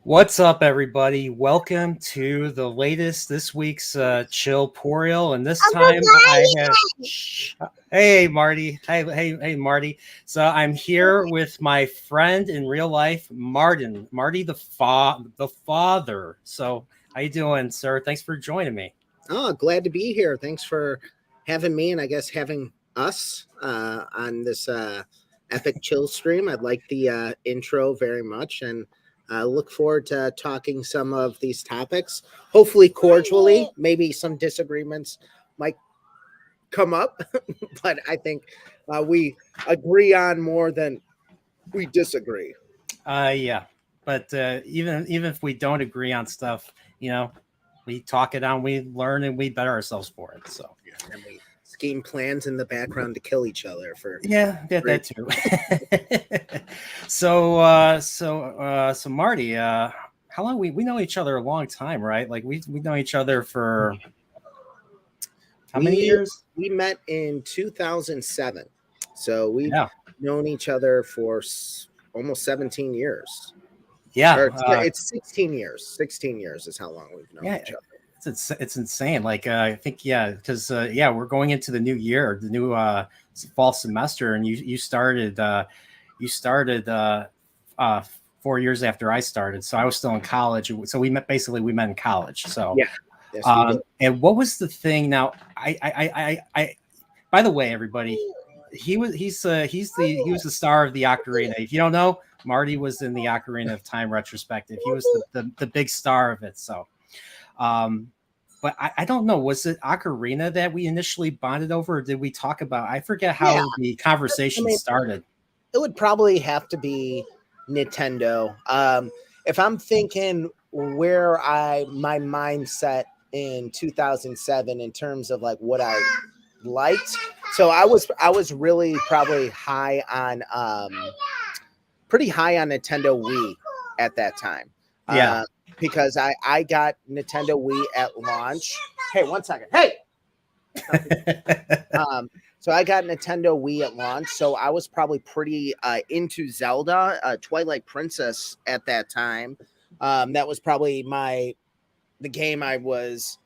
What's up, everybody? Welcome to this week's Chillporeal, and this time I have. Hey, Marty. Hey, Marty. So I'm here with my friend in real life, Marty, the father. So how you doing, sir? Thanks for joining me. Oh, glad to be here. Thanks for having me and I guess having us on this epic chill stream. I like the intro very much and look forward to talking some of these topics, hopefully cordially. Maybe some disagreements might come up, but I think we agree on more than we disagree. Yeah, but even if we don't agree on stuff, we talk it out, we learn, and we better ourselves for it. So And we scheme plans in the background to kill each other for yeah, that too. So Marty, how long we know each other a long time, right? Like we know each other for how many we years? we met in 2007, so we've Yeah, known each other for almost 17 years. yeah, Or it's 16 years. 16 years is how long we've known yeah. each other. It's insane. Like I think because we're going into the new year, the new fall semester, and you started 4 years after I started, so I was still in college. So we met in college. So Yeah, yes we did. and what was the thing? Now I by the way, everybody, he was the star of the Ocarina. If you don't know, Marty was in the Ocarina of Time retrospective. He was the big star of it. So. Um, but I don't know. Was it Ocarina that we initially bonded over, or did we talk about? I forget Yeah, how the I conversation mean, started. it would probably have to be Nintendo. If I'm thinking where I my mindset in 2007 in terms of like what I liked, so I was really probably high on pretty high on Nintendo Wii at that time. Yeah. Uh, because I got Nintendo Wii at launch. Hey, one second. Hey. Um, so I got Nintendo Wii at launch. So I was probably pretty into Zelda, Twilight Princess at that time. That was probably the game I was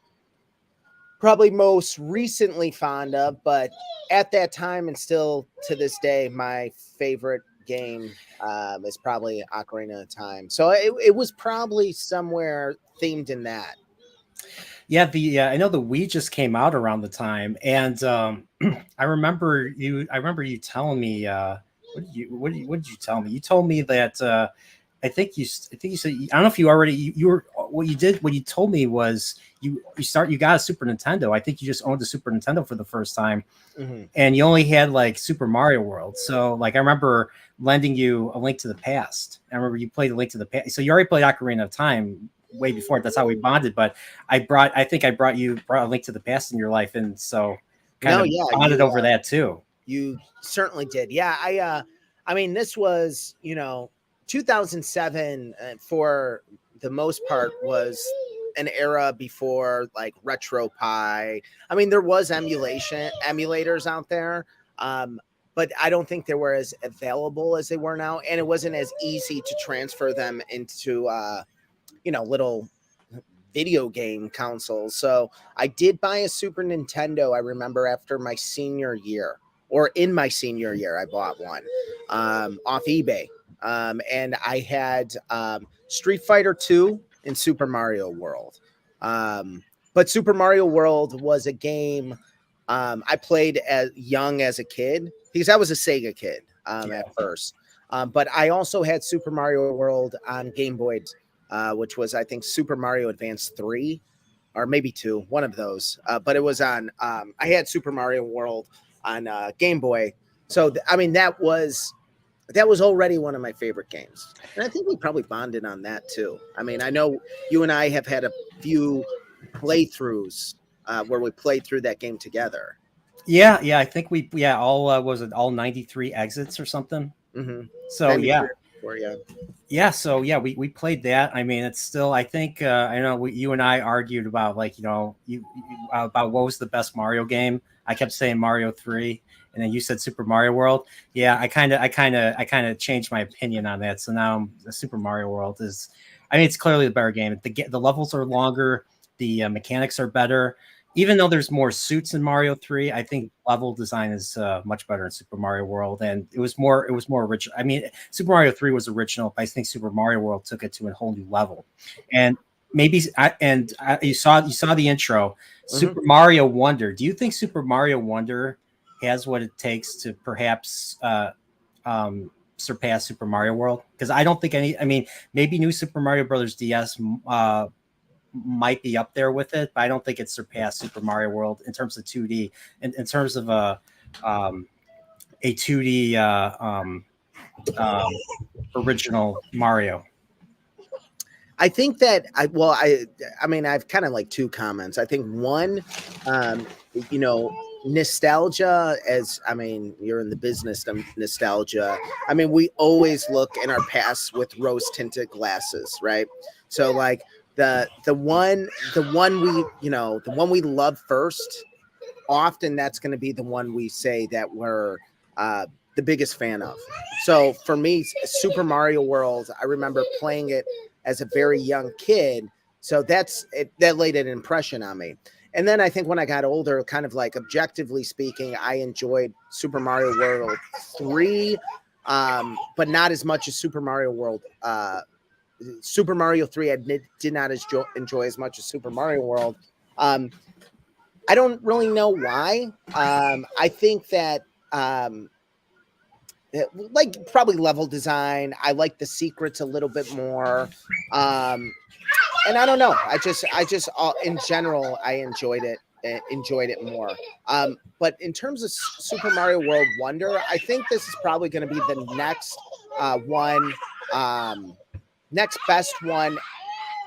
probably most recently fond of, but at that time and still to this day, my favorite game is probably Ocarina of Time. So it was probably somewhere themed in that. Yeah, the I know the Wii just came out around the time, and I remember you telling me what did you tell me? You told me that I think you said I don't know if you already you were what you told me was you got a Super Nintendo. I think you just owned a Super Nintendo for the first time, Hmm. and you only had like Super Mario World. So like I remember lending you A Link to the Past. I remember you played A Link to the Past. So you already played Ocarina of Time way before. That's how we bonded. But I think I brought A Link to the Past in your life, and so kind No, of yeah, bonded over that too. you certainly did. Yeah, I mean this was, 2007 for the most part was an era before like RetroPie. I mean there was emulators out there. But I don't think they were as available as they were now, and it wasn't as easy to transfer them into little video game consoles. So I did buy a Super Nintendo. I remember after my senior year, or in my senior year, I bought one off eBay, and I had Street Fighter Two and Super Mario World. But Super Mario World was a game I played as young as a kid because I was a Sega kid Yeah. at first. But I also had Super Mario World on Game Boy, which was I think Super Mario Advance 3 or maybe 2, one of those. But it was on. I had Super Mario World on Game Boy, so I mean that was already one of my favorite games, and I think we probably bonded on that too. I mean, I know you and I have had a few playthroughs where we played through that game together. Yeah. I think all was it all 93 exits or something. Mm-hmm. So 93 yeah, or 94, yeah. we played that. I mean, it's still. I think I know you and I argued about like about what was the best Mario game. I kept saying Mario 3, and then you said Super Mario World. Yeah, I kind of changed my opinion on that. So now the Super Mario World is, I mean, it's clearly the better game. The levels are longer, the mechanics are better. Even though there's more suits in Mario 3, I think level design is much better in Super Mario World, and it was more original. I mean, Super Mario 3 was original, but I think Super Mario World took it to a whole new level. And you saw the intro, Mhm. Super Mario Wonder. Do you think Super Mario Wonder has what it takes to perhaps surpass Super Mario World? Because I don't think any. I mean, maybe New Super Mario Brothers DS might be up there with it, but I don't think it surpassed Super Mario World in terms of 2D. In terms of a 2D um, original Mario. I think that I mean, I've kind of like two comments. I think one, um, you know, nostalgia, as I mean, you're in the business of nostalgia. I mean, we always look in our past with rose tinted glasses, right? So like the one we, the one we love first, often that's going to be the one we say that we're the biggest fan of. So for me, Super Mario World, I remember playing it as a very young kid. So that laid an impression on me. And then I think when I got older, kind of like objectively speaking, I enjoyed Super Mario World 3, but not as much as Super Mario World. Super Mario 3, I did not enjoy as much as Super Mario World. Um, I don't really know why. I think that like probably level design. I like the secrets a little bit more. And I don't know. I just in general, I enjoyed it more. But in terms of Super Mario World Wonder, I think this is probably going to be the next one, next best one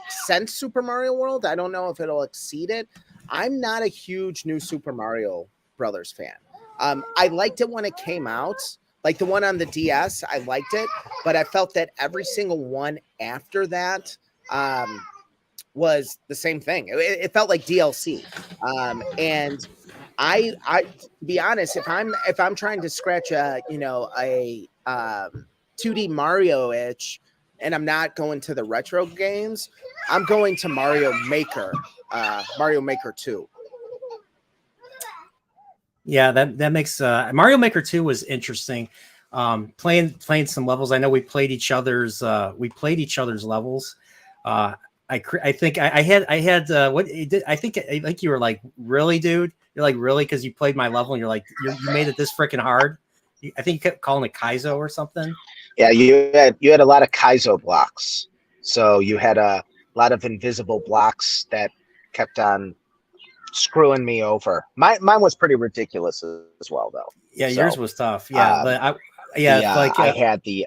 since Super Mario World. I don't know if it'll exceed it. I'm not a huge new Super Mario Brothers fan. I liked it when it came out, like the one on the DS. I liked it, but I felt that every single one after that was the same thing. It felt like DLC, and to be honest, if I'm trying to scratch a 2D Mario itch, and I'm not going to the retro games, I'm going to Mario Maker 2. Yeah, that makes Mario Maker 2 was interesting. Playing some levels. I know we played each other's levels. Uh, I think I had what it did, I think you were like, really, dude? You're like, really, because you played my level and you're like, you made it this freaking hard. I think you kept calling it Kaizo or something. Yeah, you had a lot of Kaizo blocks, so you had a lot of invisible blocks that kept on screwing me over. Mine was pretty ridiculous as well, though. Yeah, yours So was tough. Yeah, um, but yeah, like I had the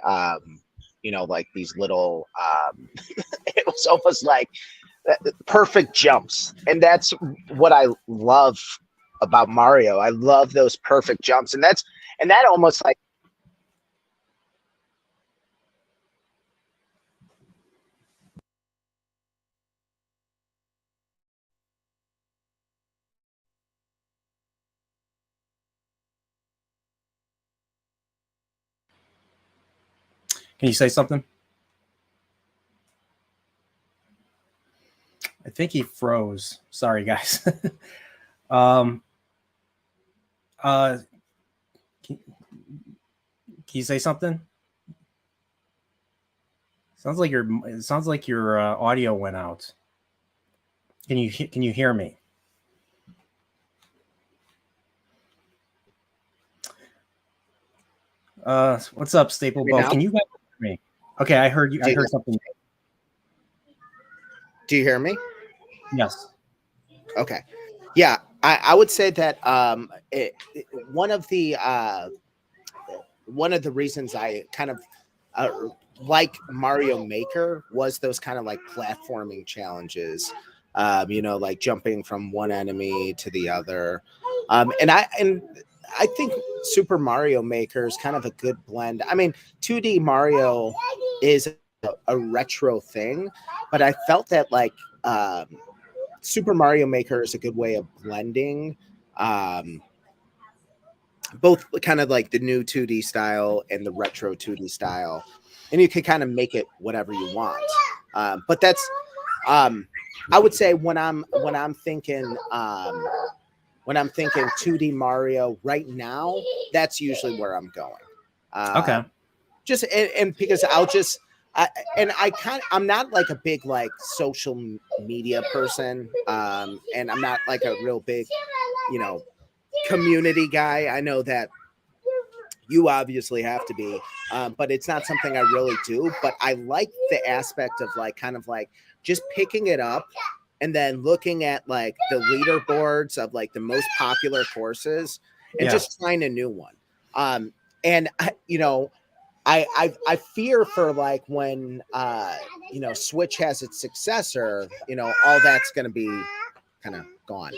like these little it was almost like perfect jumps, and that's what I love about Mario. I love those perfect jumps, and that almost like. can you say something? I think he froze. Sorry, guys. um, uh, can, can you say something? It sounds like your audio went out. Can you hear me? What's up, Staple Me Bo? now? Can you guys hear me? Okay, I heard you. Do I you, heard something. do you hear me? Yes. Okay. Yeah, I would say that one of the reasons I kind of uh, like Mario Maker was those kind of like platforming challenges, like jumping from one enemy to the other, and I think Super Mario Maker is kind of a good blend. I mean, 2D Mario is a retro thing, but I felt that like Super Mario Maker is a good way of blending. Um, both kind of like the new 2D style and the retro 2D style, and you can kind of make it whatever you want. But that's I would say when I'm thinking 2D Mario right now, that's usually where I'm going. Okay. Just and because I'm not like a big like social media person, and I'm not like a real big, you know, community guy. I know that you obviously have to be, but it's not something I really do. But I like the aspect of like kind of like just picking it up and then looking at like the leaderboards of like the most popular courses and just trying a new one. And you know, I fear for like when you know, Switch has its successor, you know, all that's going to be kind of gone.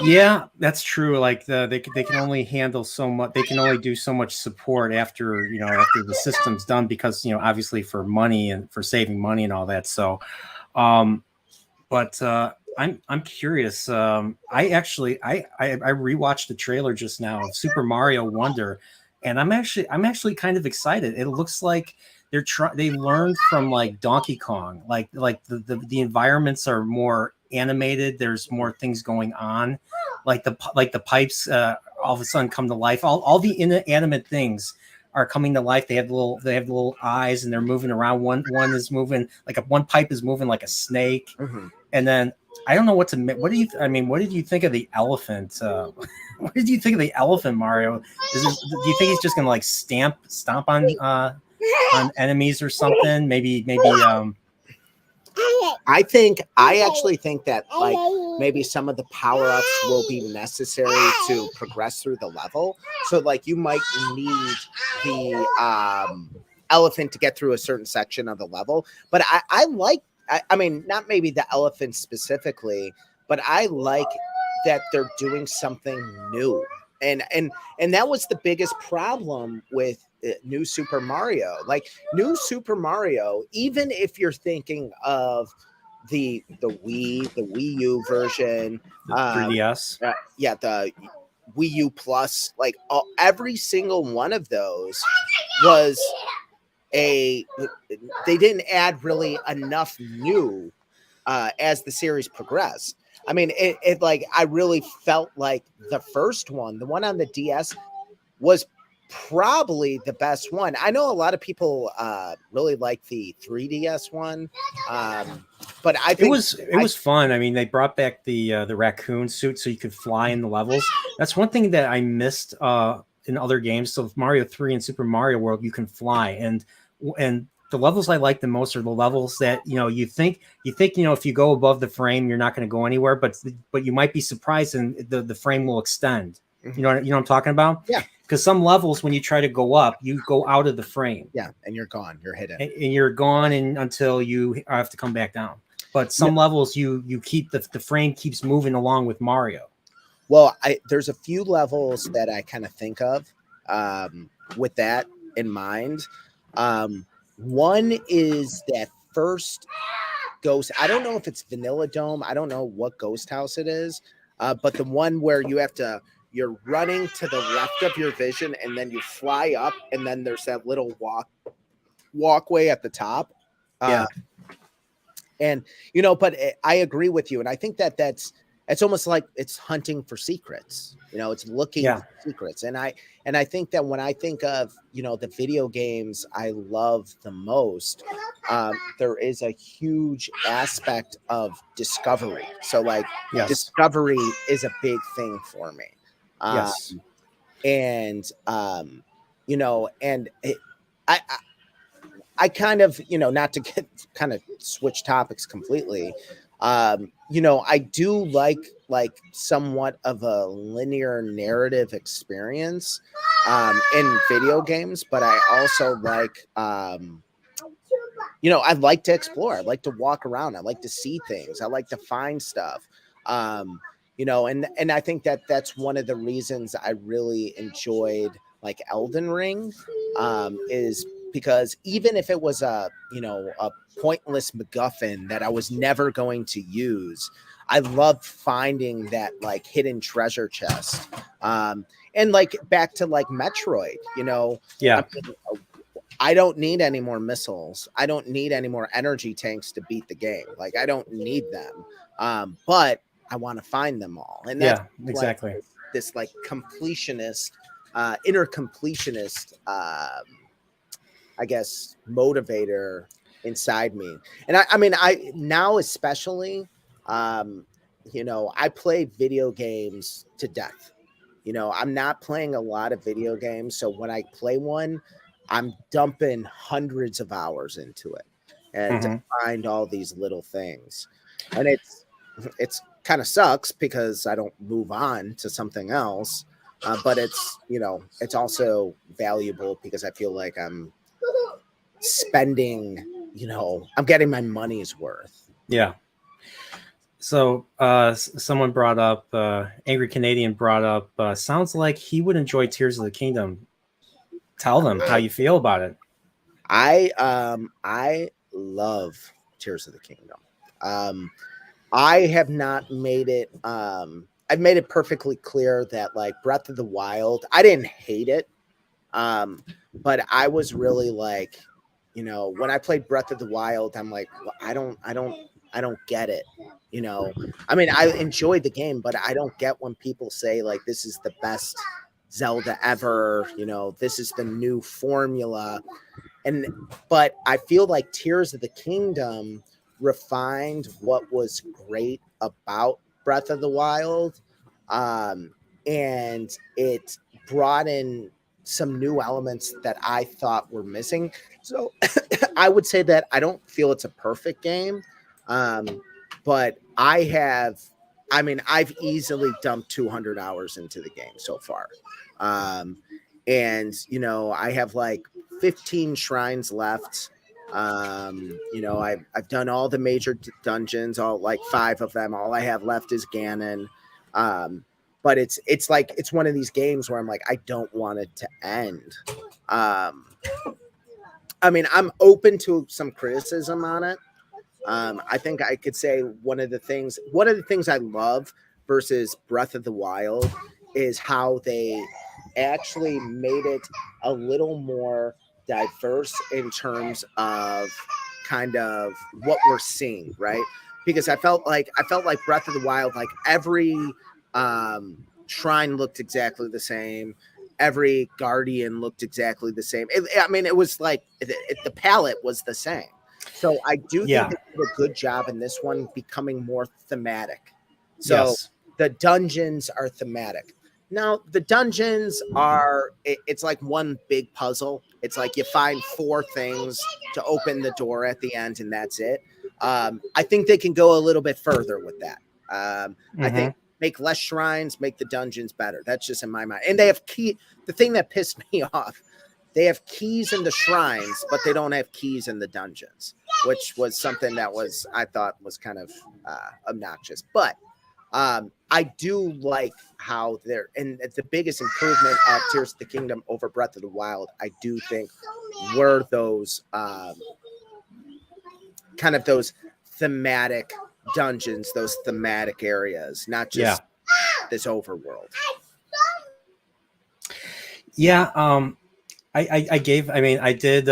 Yeah, that's true. Like they can only handle so much. They can only do so much support after, you know, after the system's done, because, you know, obviously for money and for saving money and all that. So, but I'm curious. I actually I rewatched the trailer just now of Super Mario Wonder, and I'm actually kind of excited. It looks like they learned from like Donkey Kong. Like the environments are more animated. There's more things going on. Like the pipes all of a sudden come to life. All the inanimate things are coming to life. They have little eyes, and they're moving around. One is moving like one pipe is moving like a snake. Mm-hmm. And then I don't know what to. What do you? I mean, what did you think of the elephant? What did you think of the elephant, Mario? Do you think he's just gonna like stomp on enemies or something? Maybe. I actually think that like maybe some of the power-ups will be necessary to progress through the level. So like you might need the elephant to get through a certain section of the level. But I mean, not maybe the elephant specifically, but I like that they're doing something new. And that was the biggest problem with New Super Mario. Like New Super Mario, even if you're thinking of the Wii U version, The 3DS. yeah, the Wii U Plus, like every single one of those was they didn't add really enough new as the series progressed. I mean, it like I really felt like the first one, the one on the DS, was probably the best one. I know a lot of people really like the 3DS one, but I think it was fun. I mean, they brought back the raccoon suit so you could fly in the levels. That's one thing that I missed in other games. So with Mario 3 and Super Mario World, you can fly, and the levels I like the most are the levels that, you know, you think you know, if you go above the frame, you're not going to go anywhere, but you might be surprised and the frame will extend. You know what I'm talking about? Yeah. Because some levels, when you try to go up, you go out of the frame. Yeah, and you're gone. You're hidden. And you're gone until you have to come back down. But some levels, you keep the frame keeps moving along with Mario. Well, there's a few levels that I kind of think of with that in mind. One is that first ghost. I don't know if it's Vanilla Dome. I don't know what ghost house it is, but the one where you're running to the left of your vision, and then you fly up, and then there's that little walkway at the top. Yeah. And you know, but I agree with you, and I think that's almost like it's hunting for secrets. You know, it's looking for secrets, and I think that when I think of, you know, the video games I love the most, there is a huge aspect of discovery. So like discovery is a big thing for me. And you know, and I kind of, you know, not to get kind of switch topics completely, you know, I do like somewhat of a linear narrative experience in video games, but I also like, you know, I like to explore. I like to walk around. I like to see things. I like to find stuff. You know, and I think that that's one of the reasons I really enjoyed like Elden Ring, is because even if it was a pointless MacGuffin that I was never going to use, I loved finding that like hidden treasure chest. And like back to like Metroid, Yeah. I don't need any more missiles. I don't need any more energy tanks to beat the game. Like I don't need them. But I want to find them all. And that's exactly. like this like completionist, inner completionist, I guess, motivator inside me. And I mean, I now especially, I play video games to death. I'm not playing a lot of video games. So when I play one, I'm dumping hundreds of hours into it and to find all these little things. And it's kind of sucks because I don't move on to something else. But it's also valuable because I feel like I'm spending, I'm getting my money's worth. Yeah. So someone brought up, Angry Canadian brought up, sounds like he would enjoy Tears of the Kingdom. Tell them how you feel about it. I love Tears of the Kingdom. I have not made it. I've made it perfectly clear that like Breath of the Wild, I didn't hate it. But I was really like, when I played Breath of the Wild, I'm like, well, I don't get it. I mean, I enjoyed the game, but I don't get when people say like, this is the best Zelda ever, this is the new formula. But I feel like Tears of the Kingdom refined what was great about Breath of the Wild. And it brought in some new elements that I thought were missing. So I would say that I don't feel it's a perfect game. But I've easily dumped 200 hours into the game so far. And I have like 15 shrines left. I've done all the major dungeons, all like 5 of them. All I have left is Ganon. But it's like it's one of these games where I'm like, I don't want it to end. I mean, I'm open to some criticism on it. I think I could say one of the things I love versus Breath of the Wild is how they actually made it a little more diverse in terms of kind of what we're seeing, right? Because I felt like Breath of the Wild, like every shrine looked exactly the same. Every guardian looked exactly the same. It was like the palette was the same. So I do think they did a good job in this one becoming more thematic. So the dungeons are thematic. Now the dungeons are, it's like one big puzzle. It's like you find 4 things to open the door at the end and that's it. I think they can go a little bit further with that. I think make less shrines, make the dungeons better. That's just in my mind. And they have the thing that pissed me off, they have keys in the shrines, but they don't have keys in the dungeons, which was something that I thought was kind of obnoxious. But I do like how and the biggest improvement of Tears of the Kingdom over Breath of the Wild, I do think, were those kind of those thematic dungeons, those thematic areas, not just this overworld. Yeah. I did.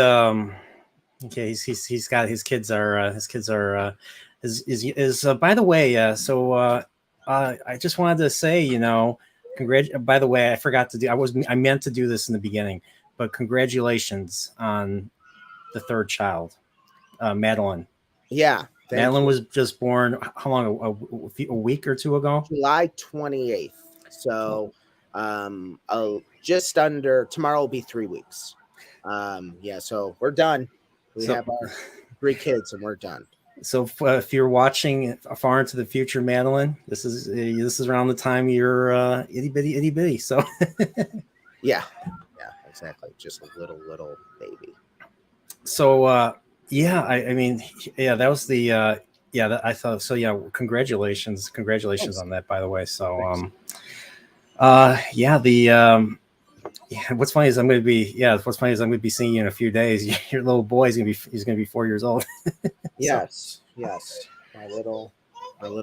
Okay. He's got his kids are by the way. So I just wanted to say, by the way, I forgot to do, I meant to do this in the beginning, but congratulations on the 3rd child, Madeline. Yeah. Madeline was just born, how long, a week or 2 ago? July 28th. So just under, tomorrow will be 3 weeks. So we're done. We have our 3 kids and we're done. So if you're watching far into the future, Madeline, this is around the time you're itty bitty. So yeah, exactly. Just a little baby. So that was the I thought so. Yeah, congratulations Thanks. On that, by the way. So Yeah, what's funny is I'm going to be seeing you in a few days. Your little boy's he's going to be 4 years old. Yes, yes, my little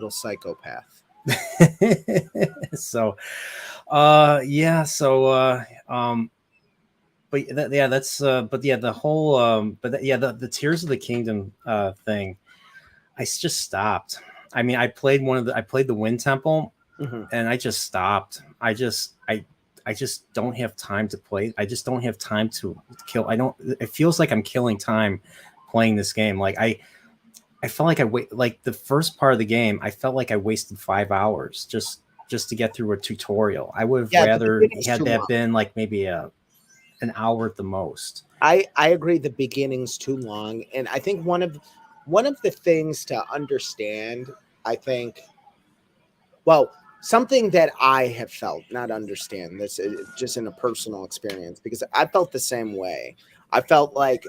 psychopath. So, yeah, so, but yeah, that's, but yeah, the whole, yeah, the Tears of the Kingdom thing, just stopped. I mean, I played the Wind Temple, Mm-hmm. and I just stopped. I just don't have time to play. I just don't have time to kill. I don't. It feels like I'm killing time playing this game. Like I felt like like the first part of the game. I felt like I wasted 5 hours just to get through a tutorial. I would have Yeah, the rather beginning's had too that long. been like maybe an hour at the most. I agree. The beginning's too long, and I think one of the things to understand, I think, well, something that I have felt, not understand this, just in a personal experience, because I felt the same way. I felt like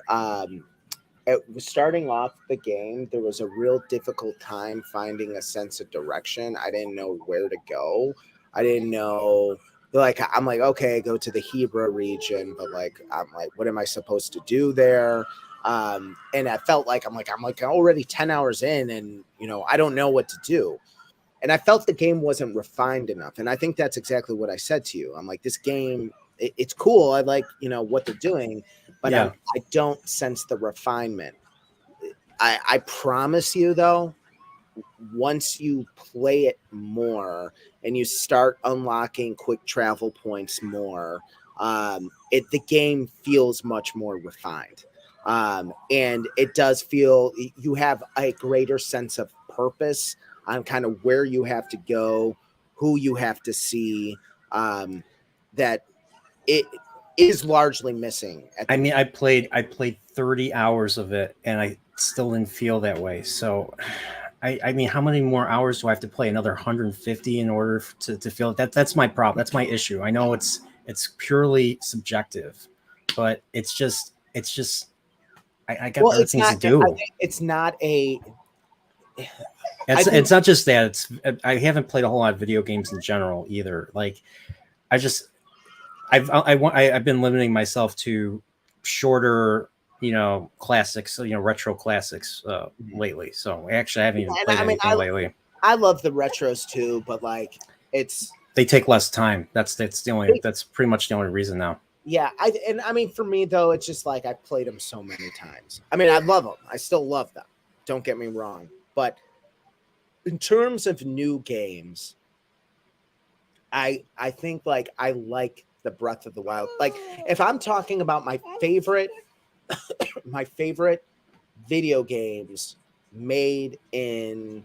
it was starting off the game, there was a real difficult time finding a sense of direction. I didn't know where to go. I didn't know. Like I'm like, okay, go to the Hebrew region, but like I'm like, what am I supposed to do there? And I felt like I'm like already 10 hours in, and I don't know what to do. And I felt the game wasn't refined enough. And I think that's exactly what I said to you. I'm like, this game, it's cool. I like, what they're doing, but Yeah. I don't sense the refinement. I promise you though, once you play it more and you start unlocking quick travel points more, the game feels much more refined. And it does feel you have a greater sense of purpose on kind of where you have to go, who you have to see, that it is largely missing at the I mean, I played 30 hours of it, and I still didn't feel that way. So, I mean, how many more hours do I have to play? Another 150 in order to feel that? That's my problem. That's my issue. I know it's purely subjective, but it's just I got well, better it's things to not do. it's not a I It's think not just that. I haven't played a whole lot of video games in general either. Like I just I've been limiting myself to shorter, classics, retro classics lately. So actually, I haven't even and played I mean anything lately. I love the retros too, but like it's They take less time. That's pretty much the only reason now. yeah, I mean for me though, it's just like I've played them so many times. I mean, I love them. I still love them. Don't get me wrong, but in terms of new games, I think like I like the Breath of the Wild. Like if I'm talking about my favorite video games made in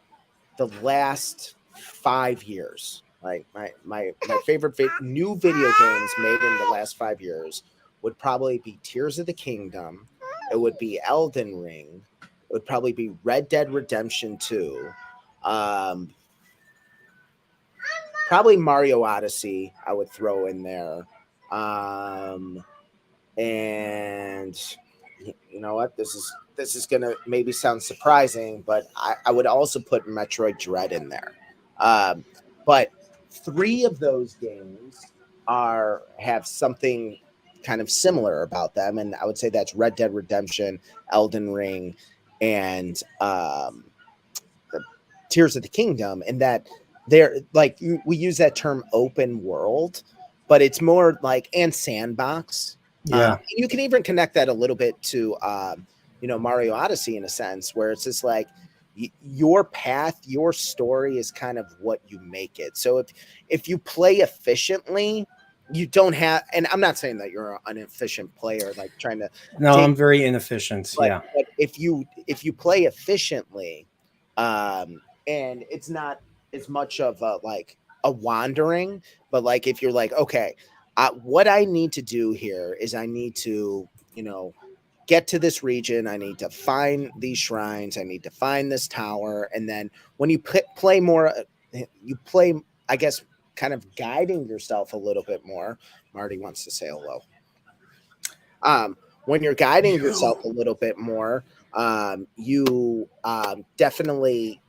the last 5 years. Like my favorite new video games made in the last 5 years would probably be Tears of the Kingdom. It would be Elden Ring. It would probably be Red Dead Redemption 2. Um, Probably Mario Odyssey. I would throw in there. Um, and you know what? This is gonna maybe sound surprising, but I would also put Metroid Dread in there. Um, but three of those games have something kind of similar about them, and I would say that's Red Dead Redemption, Elden Ring, and the Tears of the Kingdom. And that they're like we use that term open world, but it's more like and sandbox. Yeah. You can even connect that a little bit to Mario Odyssey in a sense, where it's just like your path, your story is kind of what you make it. So if you play efficiently, you don't have. And I'm not saying that you're an efficient player, like trying to No, dig, I'm very inefficient. Yeah. but if you play efficiently, and it's not as much of a like a wandering, but like if you're like, okay, what I need to do here is I need to, get to this region. I need to find these shrines. I need to find this tower. And then when you play more, you play, I guess, kind of guiding yourself a little bit more. Marty wants to say hello. When you're guiding yourself a little bit more, you definitely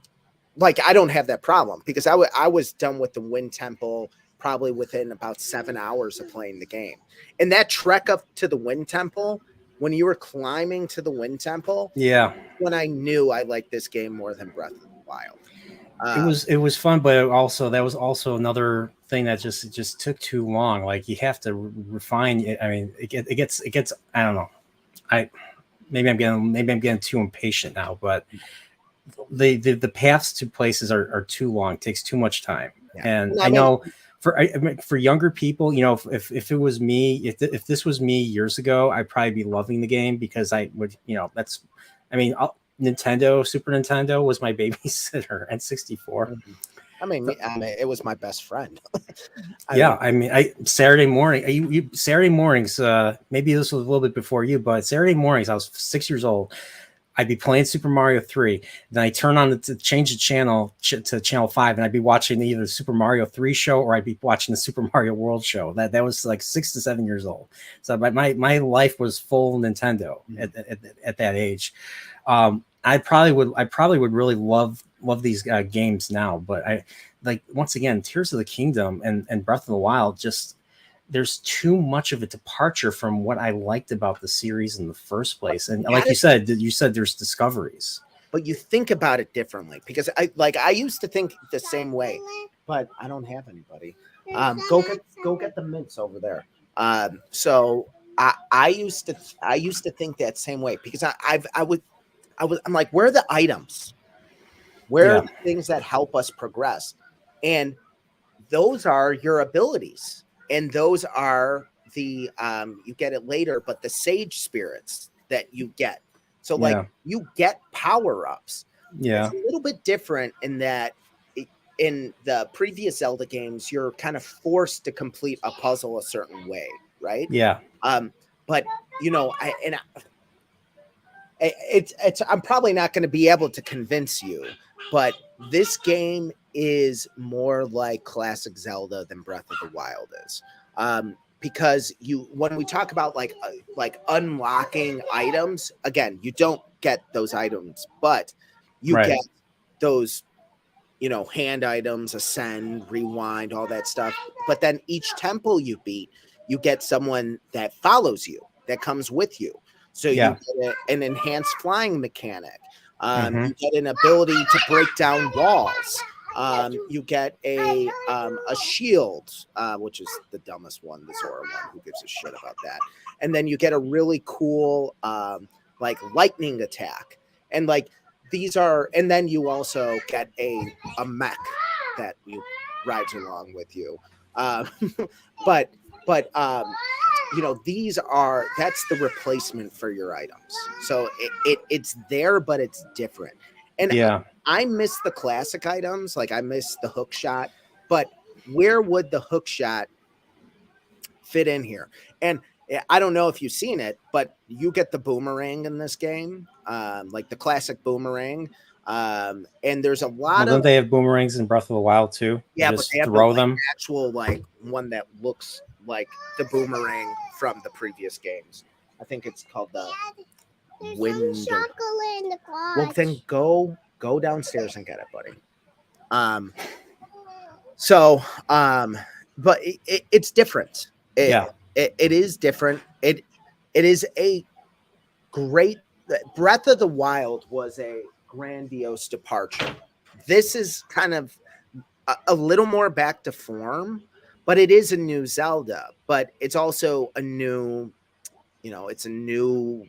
like I don't have that problem because I was done with the Wind Temple probably within about 7 hours of playing the game. And that trek up to the Wind Temple, when you were climbing to the Wind Temple, Yeah. when I knew I liked this game more than Breath of the Wild. It was fun, but that was also another thing that just took too long. Like you have to refine it. I mean, it gets I don't know. Maybe I'm getting too impatient now, but the paths to places are too long. It takes too much time. Yeah. And Well, I know for younger people, you know, if it was me, if this was me years ago, I'd probably be loving the game because I would, you know, Nintendo, Super Nintendo was my babysitter, and 64. I mean, it was my best friend. Saturday morning, Saturday mornings, maybe this was a little bit before you, but Saturday mornings, I was 6 years old. I'd be playing Super Mario 3. Then I turn on to change the channel to channel 5, and I'd be watching either the Super Mario 3 show or I'd be watching the Super Mario World show. That was like 6 to 7 years old. So my life was full Nintendo at that age. I probably would really love these games now, but once again, Tears of the Kingdom and Breath of the Wild, just there's too much of a departure from what I liked about the series in the first place. And like you said there's discoveries. But you think about it differently, because I used to think the same way, but I don't have anybody. Go get the mints over there. So I used to think that same way, because I'm like, where are the items? Where are the things that help us progress? And those are your abilities. And those are the you get it later, but the sage spirits that you get. So you get power-ups. Yeah. It's a little bit different in that in the previous Zelda games, you're kind of forced to complete a puzzle a certain way, right? Yeah. But you know, I'm probably not going to be able to convince you, but this game is more like classic Zelda than Breath of the Wild is. Because when we talk about like unlocking items, again, you don't get those items, but you get those, you know, hand items, ascend, rewind, all that stuff. But then each temple you beat, you get someone that follows you, that comes with you. So you get an enhanced flying mechanic. You get an ability to break down walls. You get a shield, which is the dumbest one, the Zora one. Who gives a shit about that? And then you get a really cool like lightning attack. And like these are, and then you also get a mech that you rides along with you. But you know, that's the replacement for your items. So it's there, but it's different. And I miss the classic items. Like I miss the hook shot, but where would the hook shot fit in here? And I don't know if you've seen it, but you get the boomerang in this game, like the classic boomerang. And there's a lot don't they have boomerangs in Breath of the Wild too? Yeah, just but they have throw them. Actual like one that looks like the boomerang from the previous games. I think it's called the Wind. Chocolate in the garage. Well, then go downstairs and get it, buddy. But it's different. It is different. It is a great. Breath of the Wild was a grandiose departure. This is kind of a little more back to form, but it is a new Zelda. But it's also a new, you know, it's a new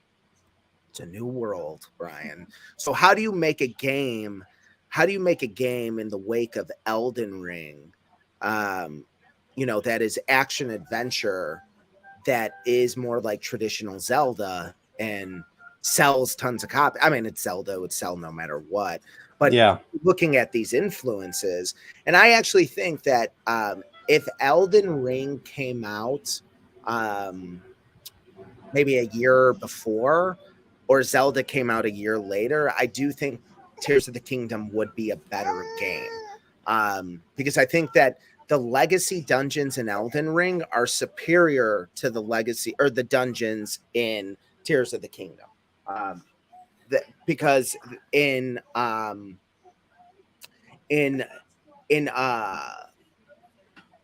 world, Brian. So how do you make a game? How do you make a game in the wake of Elden Ring? You know, that is action adventure, that is more like traditional Zelda and sells tons of copies. I mean, it's Zelda, it would sell no matter what. But looking at these influences, and I actually think that if Elden Ring came out maybe a year before, or Zelda came out a year later, I do think Tears of the Kingdom would be a better game. Because I think that the legacy dungeons in Elden Ring are superior to the legacy or the dungeons in Tears of the Kingdom. Because in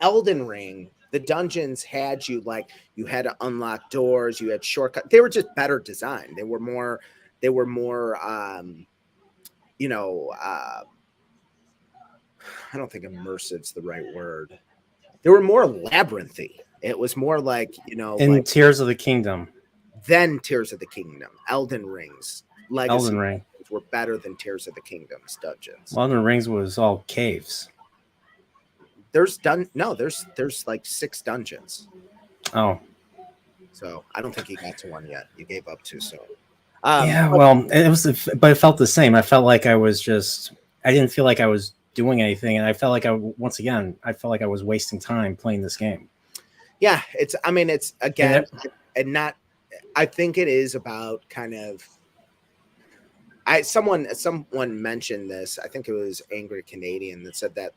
Elden Ring, the dungeons had you like you had to unlock doors, you had shortcuts. They were just better designed. They were more you know, I don't think immersive's the right word. They were more labyrinthy. It was more like, In like Tears of the Kingdom, then Tears of the Kingdom, Elden Rings, Elden Legacy Ring. were better than Tears of the Kingdom's dungeons. Elden Rings was all caves. There's like 6 dungeons. Oh, So I don't think you got to one yet. You gave up too soon. yeah. But Well, it was, but it felt the same. I felt like I was just. I didn't feel like I was doing anything, and I felt like once again, I felt like I was wasting time playing this game. yeah, it's again, And and not. I think it is about kind of. Someone mentioned this. I think it was Angry Canadian that said that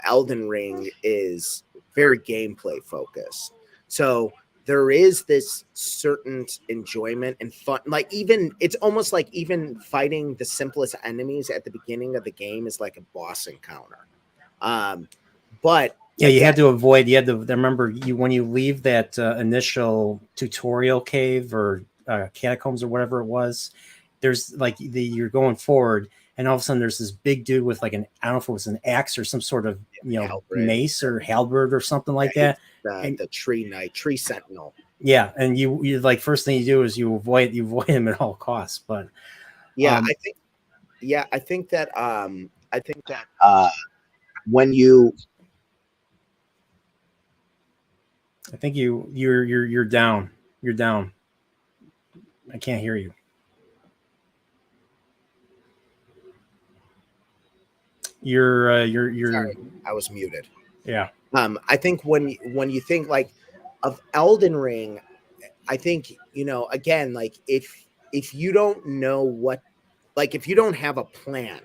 Elden Ring is very gameplay focused. So there is this certain enjoyment and fun. Like even it's almost like even fighting the simplest enemies at the beginning of the game is like a boss encounter. But yeah, you again, had to avoid. You had to remember when you leave that initial tutorial cave or catacombs or whatever it was. There's like you're going forward, and all of a sudden there's this big dude with like I don't know if it was an axe or some sort of halberd, mace or halberd or something like that. And the tree sentinel. yeah, and you like first thing you do is you avoid him at all costs. But Yeah, um, I think that when you I think you're down. You're down. I can't hear you. You're sorry, I was muted. yeah. I think when you think like of Elden Ring, I think again like if you don't know what like if you don't have a plan.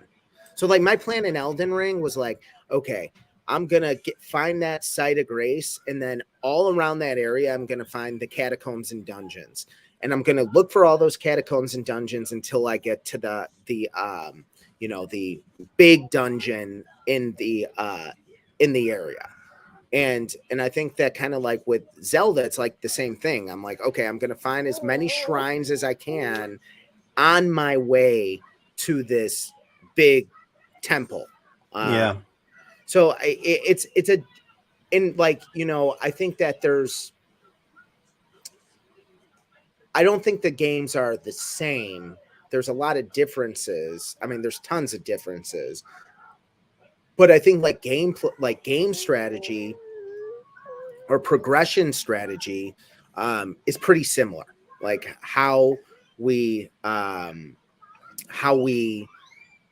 So like my plan in Elden Ring was like, okay, I'm gonna find that site of grace, and then all around that area, I'm gonna find the catacombs and dungeons, and I'm gonna look for all those catacombs and dungeons until I get to the big dungeon in the area. And I think that kind of like with Zelda, it's like the same thing. I'm like, okay, I'm gonna find as many shrines as I can on my way to this big temple. Yeah. So it's a in like I think that I don't think the games are the same. There's a lot of differences. I mean, there's tons of differences, but I think like game strategy or progression strategy is pretty similar. Like how we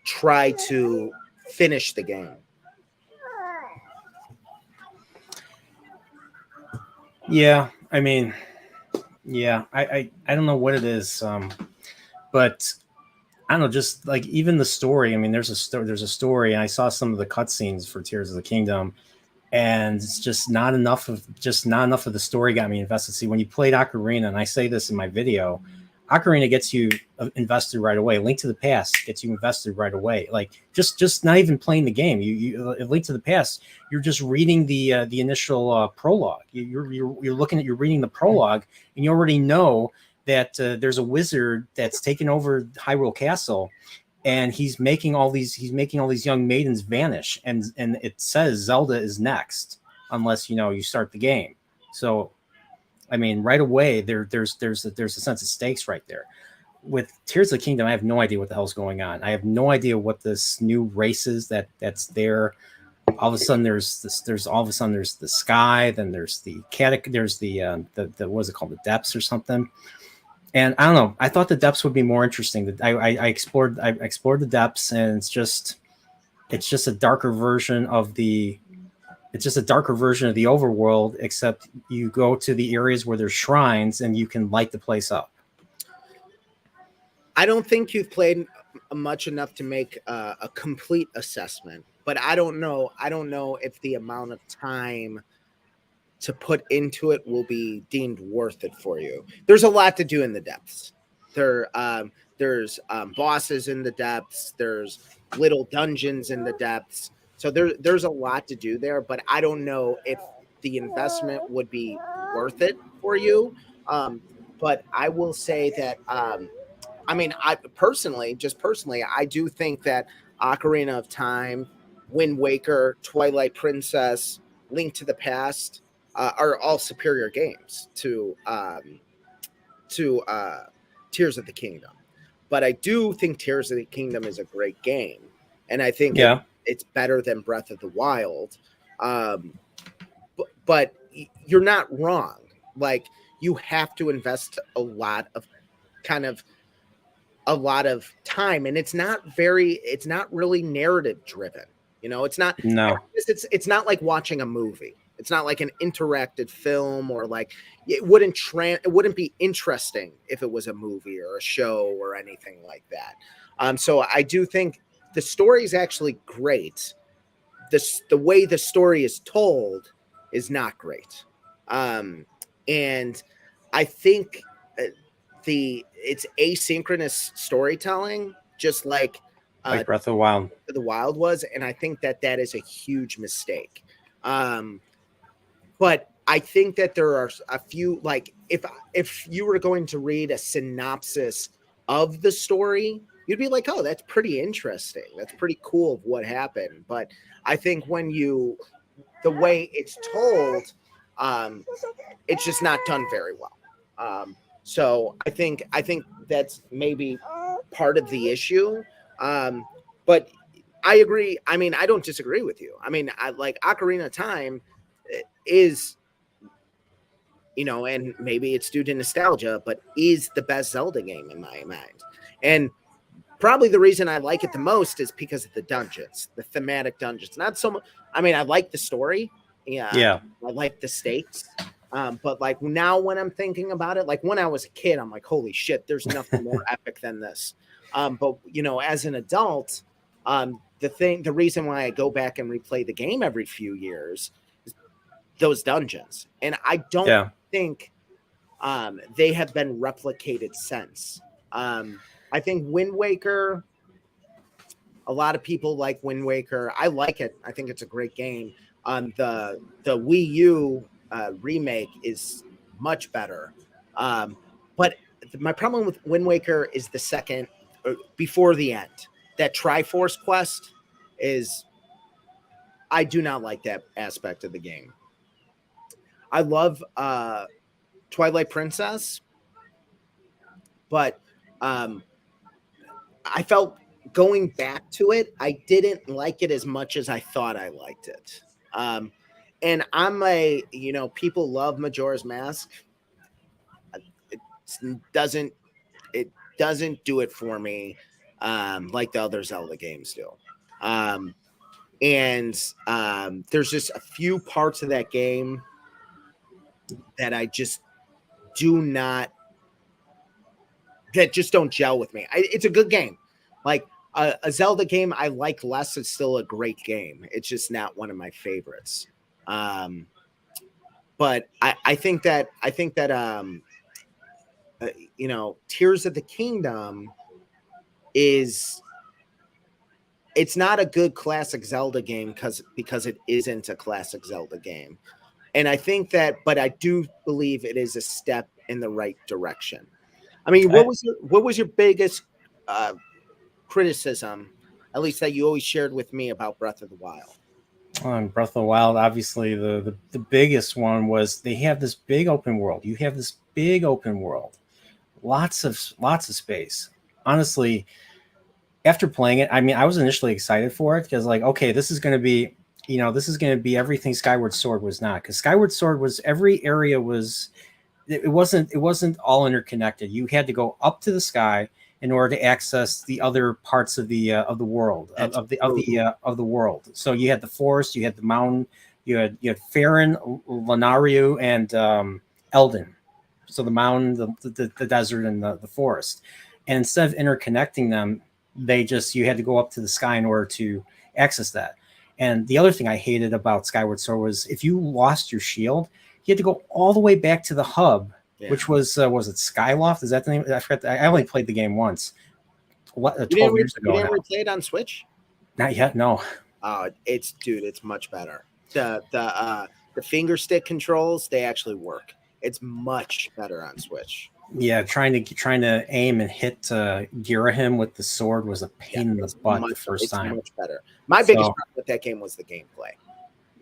try to finish the game. Yeah. I mean, yeah. I don't know what it is, but I don't know. Just like even the story. I mean, there's a story, and I saw some of the cutscenes for Tears of the Kingdom, and it's just not enough of the story got me invested. See, when you played Ocarina, and I say this in my video, Ocarina gets you invested right away. Link to the Past gets you invested right away. Like just not even playing the game. You Link to the Past, you're just reading the initial prologue. You're looking at you're reading the prologue, and you already know that there's a wizard that's taken over Hyrule Castle, and he's making all these young maidens vanish, and it says Zelda is next unless you start the game. So I mean, right away there's a sense of stakes right there. With Tears of the Kingdom, I have no idea what the hell's going on. I have no idea what this new race is that's there. All of a sudden there's the sky, then there's the there's the what is it called, the depths or something. And I don't know. I thought the depths would be more interesting. I explored the depths, and it's just a darker version of the overworld, except you go to the areas where there's shrines and you can light the place up. I don't think you've played much enough to make a complete assessment, but I don't know. I don't know if the amount of time to put into it will be deemed worth it for you. There's a lot to do in the depths. There's bosses in the depths. There's little dungeons in the depths. So there's a lot to do there, but I don't know if the investment would be worth it for you. Um, but I will say that I mean, just personally, I do think that Ocarina of Time, Wind Waker, Twilight Princess, Link to the Past are all superior games to Tears of the Kingdom. But I do think Tears of the Kingdom is a great game, and I think Yeah. it's better than Breath of the Wild. Um, but you're not wrong. Like, you have to invest kind of a lot of time, and it's not really narrative driven. It's not. No. It's not like watching a movie. It's not like an interactive film, or like it wouldn't be interesting if it was a movie or a show or anything like that. So I do think the story is actually great. The way the story is told is not great. And I think it's asynchronous storytelling, just like Breath of the Wild. the Wild was, and I think that is a huge mistake. But I think that there are a few, like, if you were going to read a synopsis of the story, you'd be like, oh, that's pretty interesting. That's pretty cool of what happened. But I think the way it's told, it's just not done very well. So I think that's maybe part of the issue. But I agree. I mean, I don't disagree with you. I mean, I like Ocarina of Time is, and maybe it's due to nostalgia, but is the best Zelda game in my mind. And probably the reason I like it the most is because of the dungeons, the thematic dungeons. Not so much. I mean, I like the story. Yeah. I like the stakes. But like now when I'm thinking about it, like when I was a kid, I'm like, holy shit, there's nothing more epic than this. But as an adult, the reason why I go back and replay the game every few years is those dungeons. And I don't think they have been replicated since. I think Wind Waker, a lot of people like Wind Waker. I like it. I think it's a great game. The Wii U remake is much better. But my problem with Wind Waker is the second, before the end. That Triforce quest I do not like that aspect of the game. I love Twilight Princess, but I felt going back to it, I didn't like it as much as I thought I liked it. And people love Majora's Mask. It doesn't do it for me like the other Zelda games do. And there's just a few parts of that game that I just that just don't gel with me. It's a good game. Like a Zelda game I like less is still a great game. It's just not one of my favorites. But I think that Tears of the Kingdom it's not a good classic Zelda game because it isn't a classic Zelda game. And I think but I do believe it is a step in the right direction. I mean, what was your biggest criticism, at least that you always shared with me, about Breath of the Wild? Breath of the Wild, obviously the biggest one was they have this big open world. You have this big open world, lots of space. Honestly, after playing it, I mean, I was initially excited for it because, like, okay, this is going to be, everything Skyward Sword was not. Because Skyward Sword was, every area was, it wasn't all interconnected. You had to go up to the sky in order to access the other parts of the world of the world. So you had the forest, you had the mountain, you had Farron, Lanariu, and Eldin. So the mountain, the desert, and the forest. And instead of interconnecting them, you had to go up to the sky in order to access that. And the other thing I hated about Skyward Sword was if you lost your shield, you had to go all the way back to the hub, which was it Skyloft? Is that the name? I forgot. I only played the game once. 12 years ago. You didn't replay it on Switch? Not yet. No. It's much better. The finger stick controls, they actually work. It's much better on Switch. Yeah, trying to aim and hit Girahim with the sword was a pain in the butt the first time. Much better. My biggest problem with that game was the gameplay.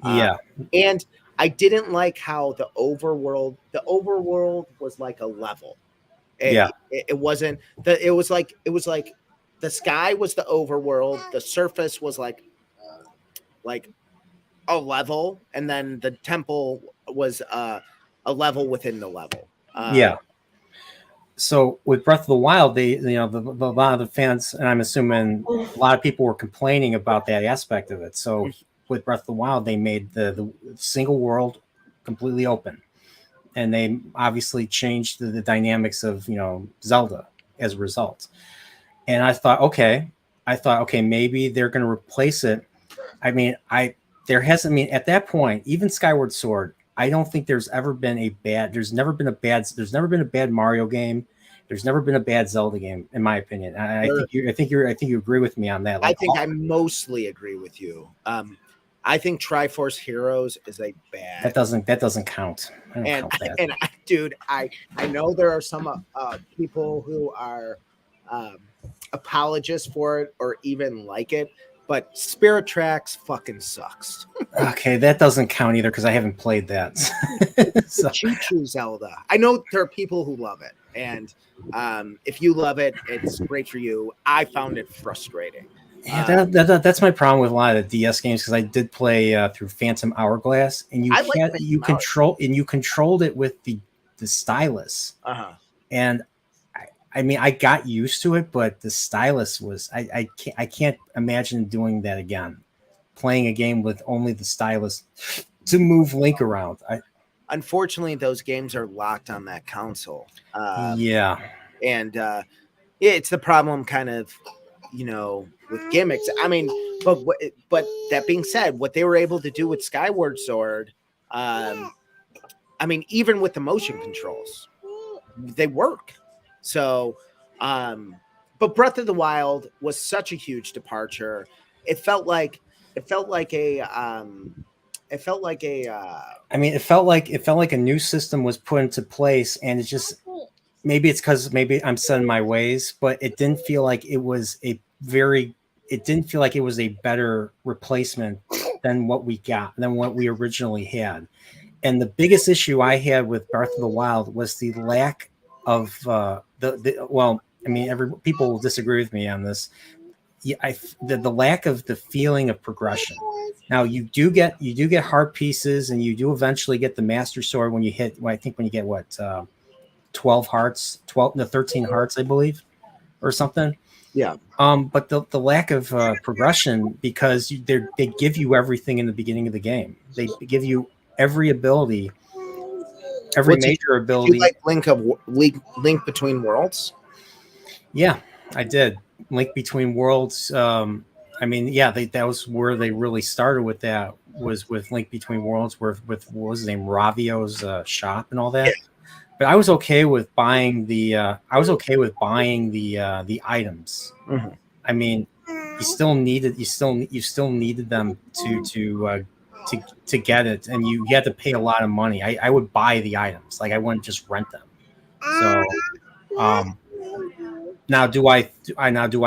Yeah, and I didn't like how the overworld was like a level. It wasn't the. It was like the sky was the overworld. The surface was like a level, and then the temple was a level within the level. So with Breath of the Wild, a lot of the fans, and I'm assuming a lot of people were complaining about that aspect of it. So with Breath of the Wild, they made the single world completely open, and they obviously changed the dynamics of Zelda as a result. And I thought, okay, maybe they're going to replace it. I mean, at that point, even Skyward Sword, I don't think there's never been a bad Mario game. There's never been a bad Zelda game, in my opinion. I think you agree with me on that. I think I mostly agree with you. I think Triforce Heroes is a bad. That doesn't count. Dude, I know there are some people who are apologists for it or even like it. But Spirit Tracks fucking sucks. Okay, that doesn't count either because I haven't played that. So. Choo-choo Zelda. I know there are people who love it, and if you love it, it's great for you. I found it frustrating. Yeah, that's my problem with a lot of the DS games because I did play through Phantom Hourglass, and you controlled it with the stylus, and. I mean, I got used to it, but the stylus was I can't imagine doing that again. Playing a game with only the stylus to move Link around. Unfortunately, those games are locked on that console. And it's the problem, kind of, with gimmicks. I mean, but that being said, what they were able to do with Skyward Sword, I mean, even with the motion controls, they work. So, but Breath of the Wild was such a huge departure. It felt like a new system was put into place, and it's just maybe I'm set in my ways, but it didn't feel like it was a better replacement than what we originally had. And the biggest issue I had with Breath of the Wild was the lack of people will disagree with me on this. The lack of the feeling of progression. Now you do get heart pieces, and you do eventually get the Master Sword when you get 12 hearts, 13 hearts, I believe, or something. Yeah. But the lack of progression, because they give you everything in the beginning of the game. They give you every ability. Major ability. You like Link Between Worlds? Yeah, I did. Link Between Worlds. That was where they really started with that. Was with Link Between Worlds, with what was his name, Ravio's shop and all that. Yeah. But I was okay with buying the items. Mm-hmm. I mean, you still needed them to get it, and you had to pay a lot of money. I would buy the items, like I wouldn't just rent them. So now do I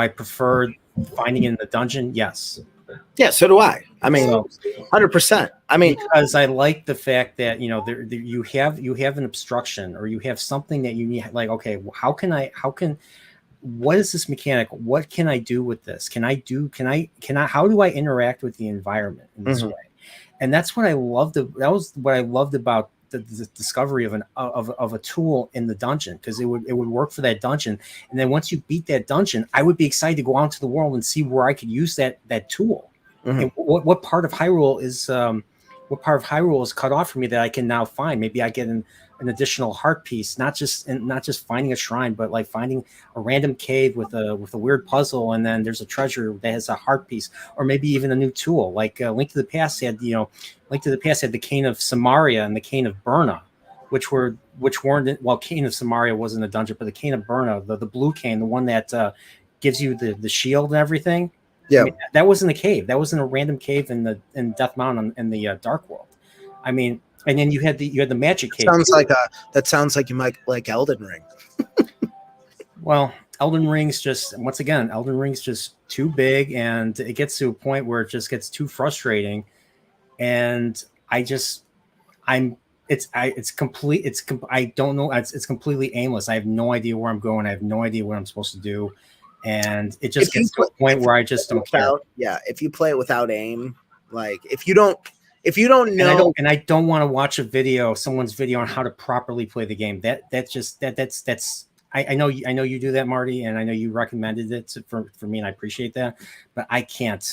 prefer finding it in the dungeon? Yes. Yeah, so do I. I mean, 100%. I mean, because I like the fact that you have an obstruction, or you have something that you need. Like, okay, what is this mechanic? What can I do with this? How do I interact with the environment in this way? And that's what I loved. That was what I loved about the discovery of a tool in the dungeon, because it would work for that dungeon. And then once you beat that dungeon, I would be excited to go out into the world and see where I could use that tool. Mm-hmm. And what part of Hyrule is cut off for me that I can now find. Maybe I get an additional heart piece, not just finding a shrine, but like finding a random cave with a weird puzzle, and then there's a treasure that has a heart piece, or maybe even a new tool. Like Link to the Past had the Cane of Samaria and the Cane of Burna, which weren't. Well, Cane of Samaria wasn't a dungeon, but the Cane of Burna, the blue cane, the one that gives you the shield and everything. Yeah. I mean, that wasn't a cave. That wasn't a random cave in Death Mountain in the Dark World. I mean, and then you had the magic cave. That sounds like you might like Elden Ring. Well, Elden Ring's just once again, Elden Ring's just too big, and it gets to a point where it just gets too frustrating. And I'm it's complete. I don't know. It's completely aimless. I have no idea where I'm going. I have no idea what I'm supposed to do, and it just gets to a point where I just don't care. Yeah, if you play it without aim, like if you don't know, and I don't want to watch someone's video on how to properly play the game. That's I know you do that, Marty, and I know you recommended it for me, and I appreciate that. But I can't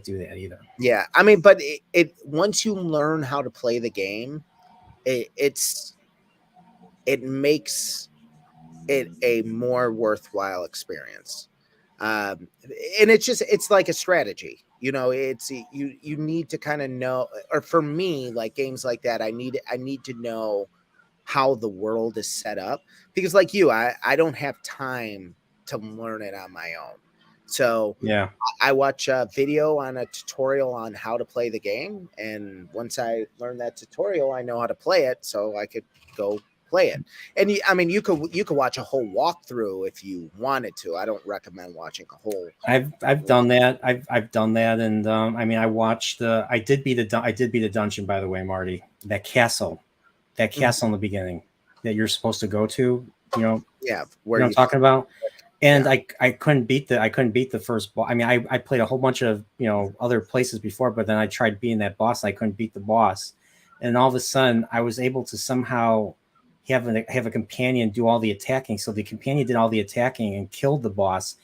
do that either. Yeah, I mean, but it once you learn how to play the game, it makes it a more worthwhile experience. And it's like a strategy. It's you need to kind of know, or for me, like games like that, I need to know how the world is set up, because like you, I don't have time to learn it on my own. So yeah, I watch a video on a tutorial on how to play the game, and once I learn that tutorial, I know how to play it, so I could go play it. And I mean, you could watch a whole walkthrough if you wanted to. I don't recommend watching a whole. I've done that. I've done that, and I mean, I did beat a dungeon, by the way, Marty. That castle in the beginning that you're supposed to go to. Yeah, where I'm talking about. And yeah. I couldn't beat the first boss. I mean, I played a whole bunch of other places before, but then I tried beating that boss. And I couldn't beat the boss, and all of a sudden I was able to somehow have a companion do all the attacking. So the companion did all the attacking and killed the boss.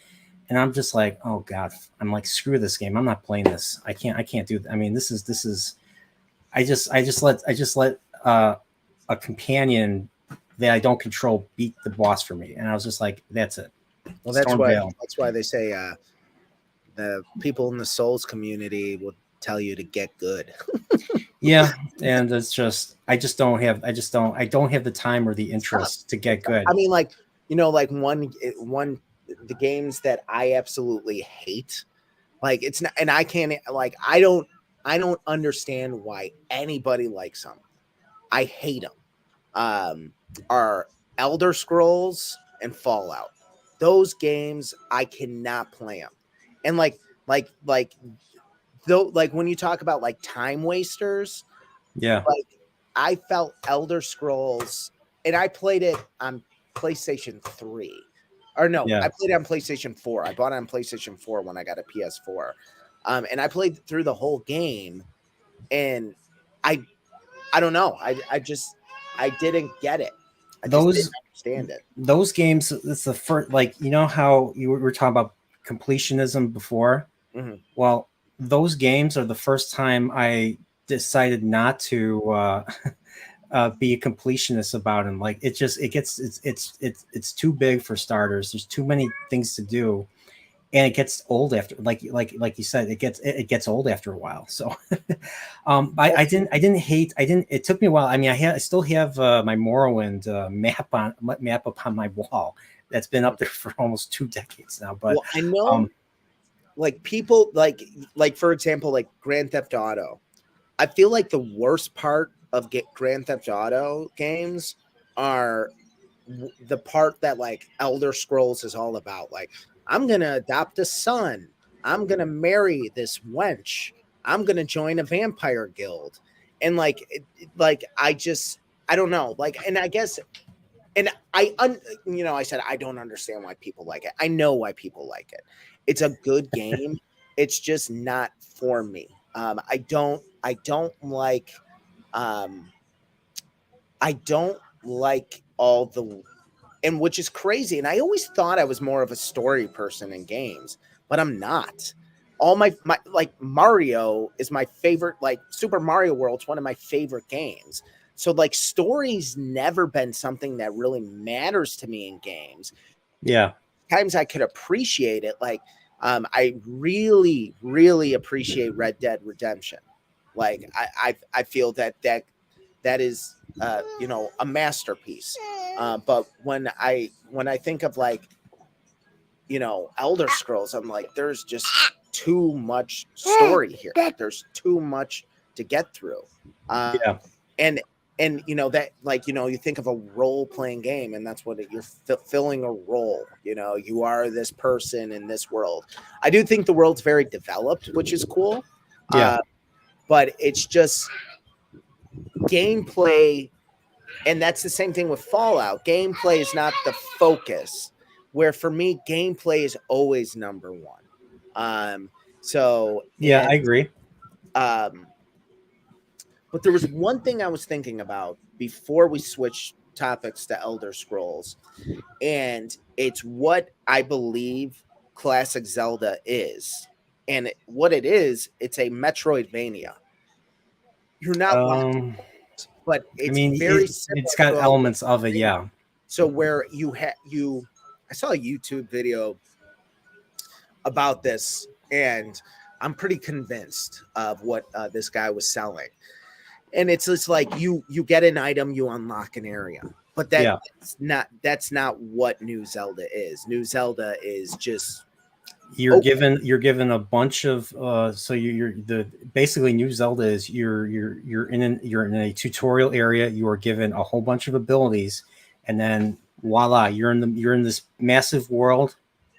And I'm just like, oh god, I'm like, screw this game. I'm not playing this. I can't do. I mean, this is. I just let a companion that I don't control beat the boss for me, and I was just like, that's it. Well, that's why they say the people in the Souls community will tell you to get good. Yeah, and it's just I don't have the time or the interest to get good. I mean, like like one the games that I absolutely hate, like it's not, and I can't, like I don't understand why anybody likes them. I hate them. Are Elder Scrolls and Fallout. Those games I cannot play them. And like though, like when you talk about like time wasters, yeah, like I felt Elder Scrolls, and I played it on PlayStation 3. Or no, yeah. I played it on PlayStation 4. I bought it on PlayStation 4 when I got a PS4. And I played through the whole game, and I don't know. I didn't get it. I just didn't understand it. Those games, it's the first, like, how you were talking about completionism before. Mm-hmm. Well, those games are the first time I decided not to be a completionist about them. Like it's too big for starters. There's too many things to do, and it gets old after, like you said, it gets old after a while. So I didn't it took me a while. I mean, I still have my Morrowind map up on my wall that's been up there for almost 2 decades now. But well, I know like people like for example, like Grand Theft Auto. I feel like the worst part of Grand Theft Auto games are the part that like Elder Scrolls is all about. Like, I'm going to adopt a son. I'm going to marry this wench. I'm going to join a vampire guild. And like, I don't know. Like, and I guess, and I said, I don't understand why people like it. I know why people like it. It's a good game. It's just not for me. I don't like, all the, and which is crazy. And I always thought I was more of a story person in games, but I'm not. All my like Mario is my favorite, like Super Mario World's one of my favorite games. So like story's never been something that really matters to me in games. Yeah. Times I could appreciate it. Like, I really, really appreciate Red Dead Redemption. Like I feel that is a masterpiece. But when I think of like Elder Scrolls, I'm like, there's just too much story here. There's too much to get through. Yeah. And you know that, like, you know, you think of a role-playing game, and that's what you're filling a role. You know, you are this person in this world. I do think the world's very developed, which is cool. Yeah. But it's just gameplay, and that's the same thing with Fallout. Gameplay is not the focus, where for me gameplay is always number one. So Yeah, and I agree. But there was one thing I was thinking about before we switched topics to Elder Scrolls, and it's what I believe classic Zelda is. And what it is, it's a Metroidvania. You're not locked, Um, but I it's mean, very similar. it's got to a elements of it. Yeah. So where I saw a YouTube video about this, and I'm pretty convinced of what this guy was selling. And it's just like you get an item, you unlock an area, but that's not what New Zelda is. New Zelda is just You're given a bunch of so you're the basically New Zelda is you're in a tutorial area. You are given a whole bunch of abilities, and then voila, you're in this massive world.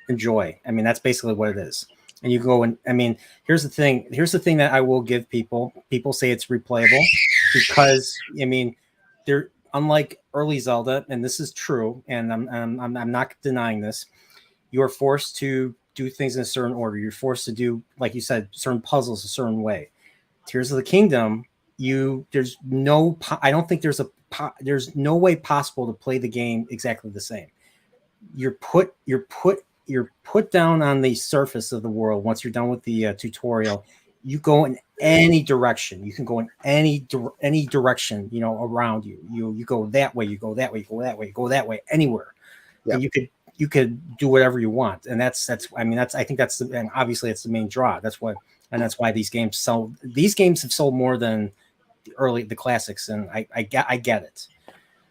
Enjoy. I mean, that's basically what it is. And you go and I mean, here's the thing that I will give people. People say it's replayable because I mean, they're unlike early Zelda, and this is true, and I'm not denying this. You are forced to do things in a certain order. You're forced to do, like you said, certain puzzles a certain way. Tears of the Kingdom, I don't think there's no way possible to play the game exactly the same. You're put down on the surface of the world. Once you're done with the tutorial, you go in any direction. You can go in any direction, you know, around you. You go that way, you go that way, you go that way, you go that way, anywhere. Yeah. And you could do whatever you want, and I think that's and obviously it's the main draw. That's why these games sell. These games have sold more than the classics, and I get it.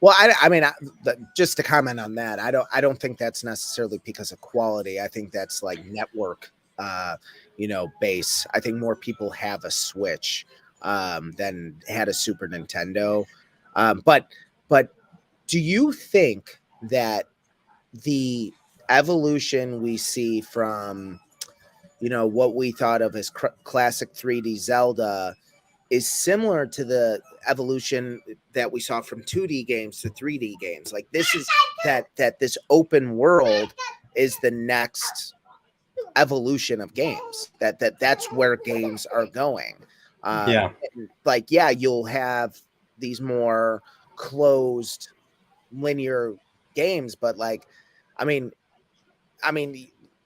Well, I mean, just to comment on that, I don't think that's necessarily because of quality. I think that's like network, base. I think more people have a Switch than had a Super Nintendo. But do you think that the evolution we see from, what we thought of as classic 3D Zelda is similar to the evolution that we saw from 2D games to 3D games? Like, this is that this open world is the next evolution of games, that's where games are going. You'll have these more closed linear games, but I mean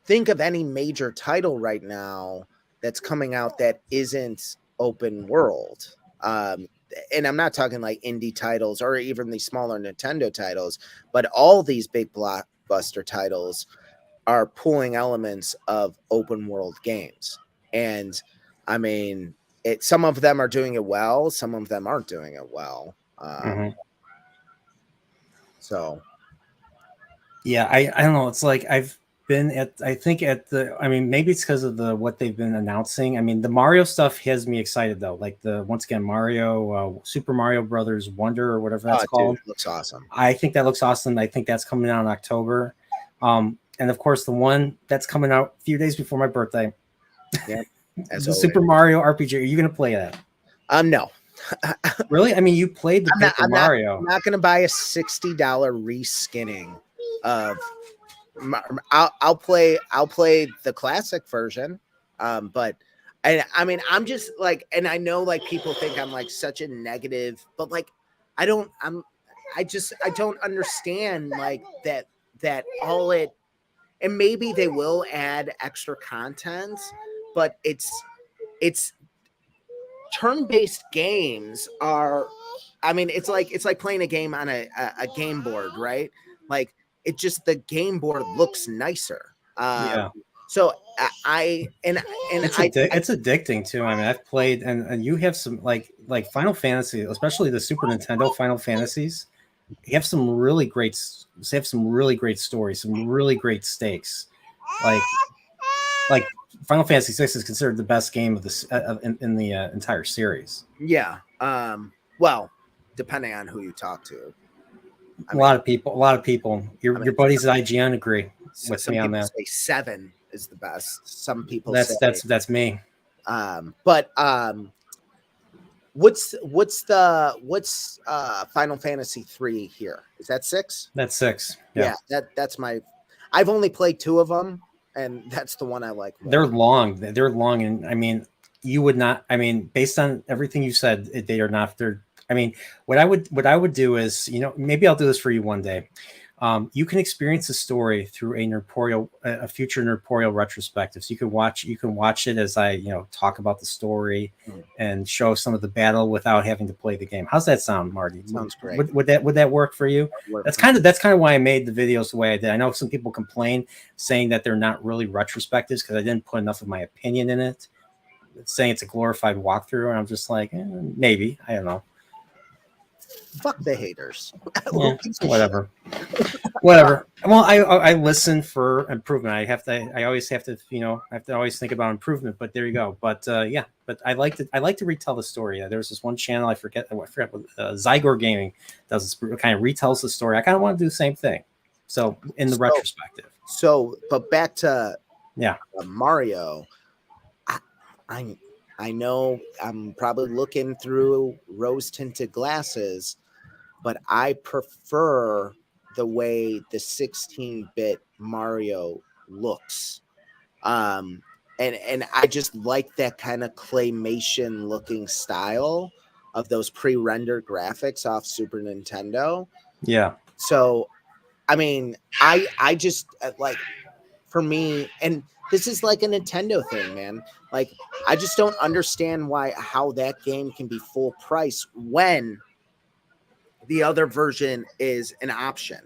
think of any major title right now that's coming out that isn't open world. And I'm not talking like indie titles or even these smaller Nintendo titles, but all these big blockbuster titles are pulling elements of open world games. And I mean, some of them are doing it well, some of them aren't doing it well. So yeah, I don't know. It's like I've been maybe it's because of what they've been announcing. I mean, the Mario stuff has me excited though. Like once again, Mario, Super Mario Brothers Wonder or whatever that's called. Dude, looks awesome. I think that looks awesome. I think that's coming out in October. And of course, the one that's coming out a few days before my birthday. Yeah, the Super Mario RPG. Are you going to play that? No. Really? I mean, you played the Paper Mario. I'm not going to buy a $60 reskinning of. I'll play the classic version, but I mean, I'm just like, and I know like people think I'm like such a negative, but like I don't understand like that all it. And maybe they will add extra content, but it's turn-based games are. I mean, it's like playing a game on a game board, right? Like it just the game board looks nicer. Yeah. So it's addicting too. I mean, I've played and you have some like Final Fantasy, especially the Super Nintendo Final Fantasies. You have some really great stories, some really great stakes. Like Final Fantasy VI is considered the best game of this in the entire series. Yeah. Well, depending on who you talk to. A lot of people. Your I mean, your buddies at IGN agree with some me on people that. say 7 is the best. Some people That's say that's me. but what's Final Fantasy 3 here? Is that 6? That's 6. Yeah, that's my I've only played 2 of them, and that's the one I like more. They're long. They're long, and I mean, you would not. I mean, based on everything you said, they are not. They're. I mean, what I would do is, maybe I'll do this for you one day. You can experience the story through a future Nerdporeal retrospective. So you can watch it as I, talk about the story and show some of the battle without having to play the game. How's that sound, Marty? Sounds great. Would that work for you? That's kind of why I made the videos the way I did. I know some people complain saying that they're not really retrospectives because I didn't put enough of my opinion in it, saying it's a glorified walkthrough, and I'm just like, maybe, I don't know. Fuck the haters. Yeah, whatever. Well, I listen for improvement. I always have to always think about improvement, but there you go. But but I like to retell the story. There's this one channel, I forget what Zygor Gaming does this, kind of retells the story. I kind of want to do the same thing. So in the retrospective. So, but back to Mario, I know I'm probably looking through rose-tinted glasses, but I prefer the way the 16-bit Mario looks. And I just like that kind of claymation looking style of those pre-rendered graphics off Super Nintendo. Yeah. So, I mean, I just like, for me, and this is like a Nintendo thing, man. Like, I just don't understand how that game can be full price when the other version is an option.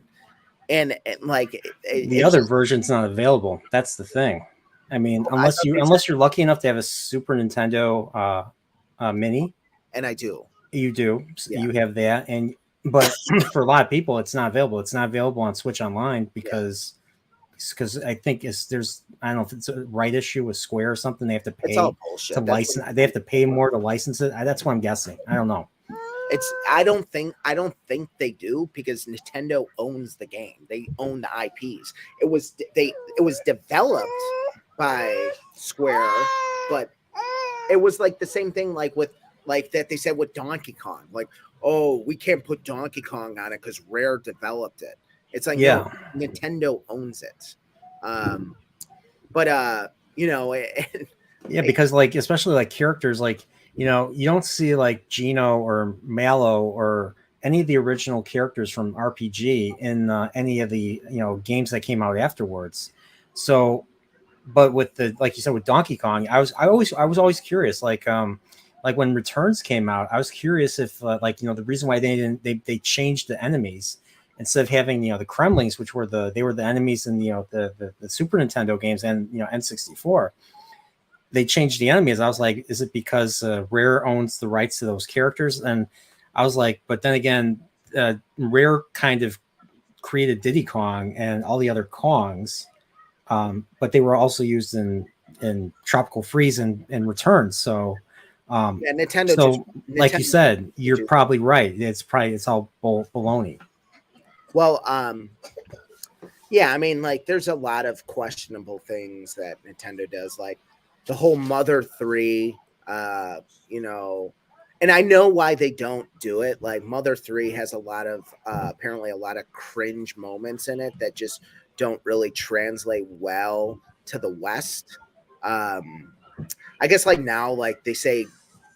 And like the other version's not available. That's the thing. I mean, unless you're lucky enough to have a Super Nintendo Mini, and I do. You do. You have that, but for a lot of people, it's not available. It's not available on Switch Online because I think I don't know if it's a right issue with Square or something. They have to pay to license. They have to pay more to license it. That's what I'm guessing. I don't know. I don't think they do, because Nintendo owns the game. They own the IPs. It was developed by Square, but it was like the same thing like that they said with Donkey Kong. Like, oh, we can't put Donkey Kong on it because Rare developed it. It's like, no, Nintendo owns it. Because like, especially like characters, like, you don't see like Gino or Mallow or any of the original characters from RPG in any of the games that came out afterwards. So, but with like you said with Donkey Kong, I was always curious. Like when Returns came out, I was curious if the reason why they changed the enemies. Instead of having the Kremlings, which were the enemies in the Super Nintendo games and N64. They changed the enemies. I was like, is it because Rare owns the rights to those characters? And I was like, but then again, Rare kind of created Diddy Kong and all the other Kongs, but they were also used in Tropical Freeze and Returns. So, Nintendo. So, like you said, you're probably right. It's all baloney. Well, yeah, I mean, like, there's a lot of questionable things that Nintendo does, like the whole Mother 3, and I know why they don't do it. Like, Mother 3 has a lot of, apparently a lot of cringe moments in it that just don't really translate well to the West. I guess, like, now, like, they say,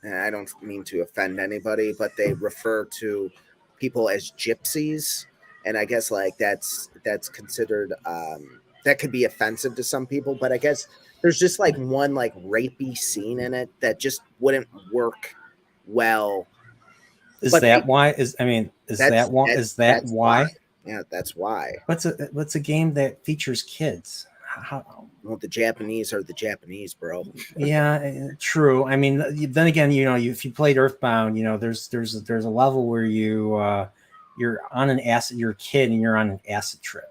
and I don't mean to offend anybody, but they refer to people as gypsies. And I guess like that's considered that could be offensive to some people, but I guess there's just like one like rapey scene in it that just wouldn't work well. Is that why? Is that why? Yeah, that's why. What's a game that features kids? Well, the Japanese are the Japanese, bro. Yeah, true. I mean, then again, if you played Earthbound, there's a level where you're on an acid, you're a kid and you're on an acid trip.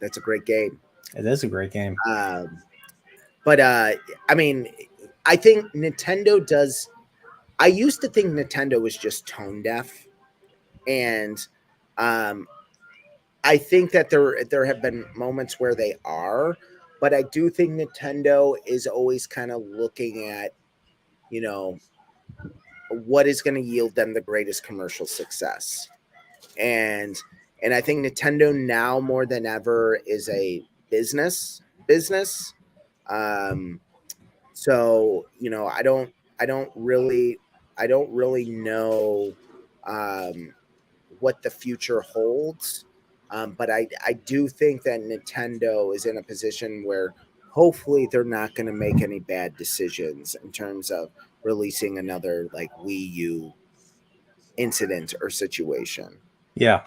That's a great game. It is a great game. But but I mean, I think Nintendo does. I used to think Nintendo was just tone deaf, and um, I think that there have been moments where they are, but I do think Nintendo is always kind of looking at, you know, what is going to yield them the greatest commercial success. And I think Nintendo now more than ever is a business. Um so, I don't really know um what the future holds. But I do think that Nintendo is in a position where hopefully they're not going to make any bad decisions in terms of releasing another like Wii U incident or situation. Yeah.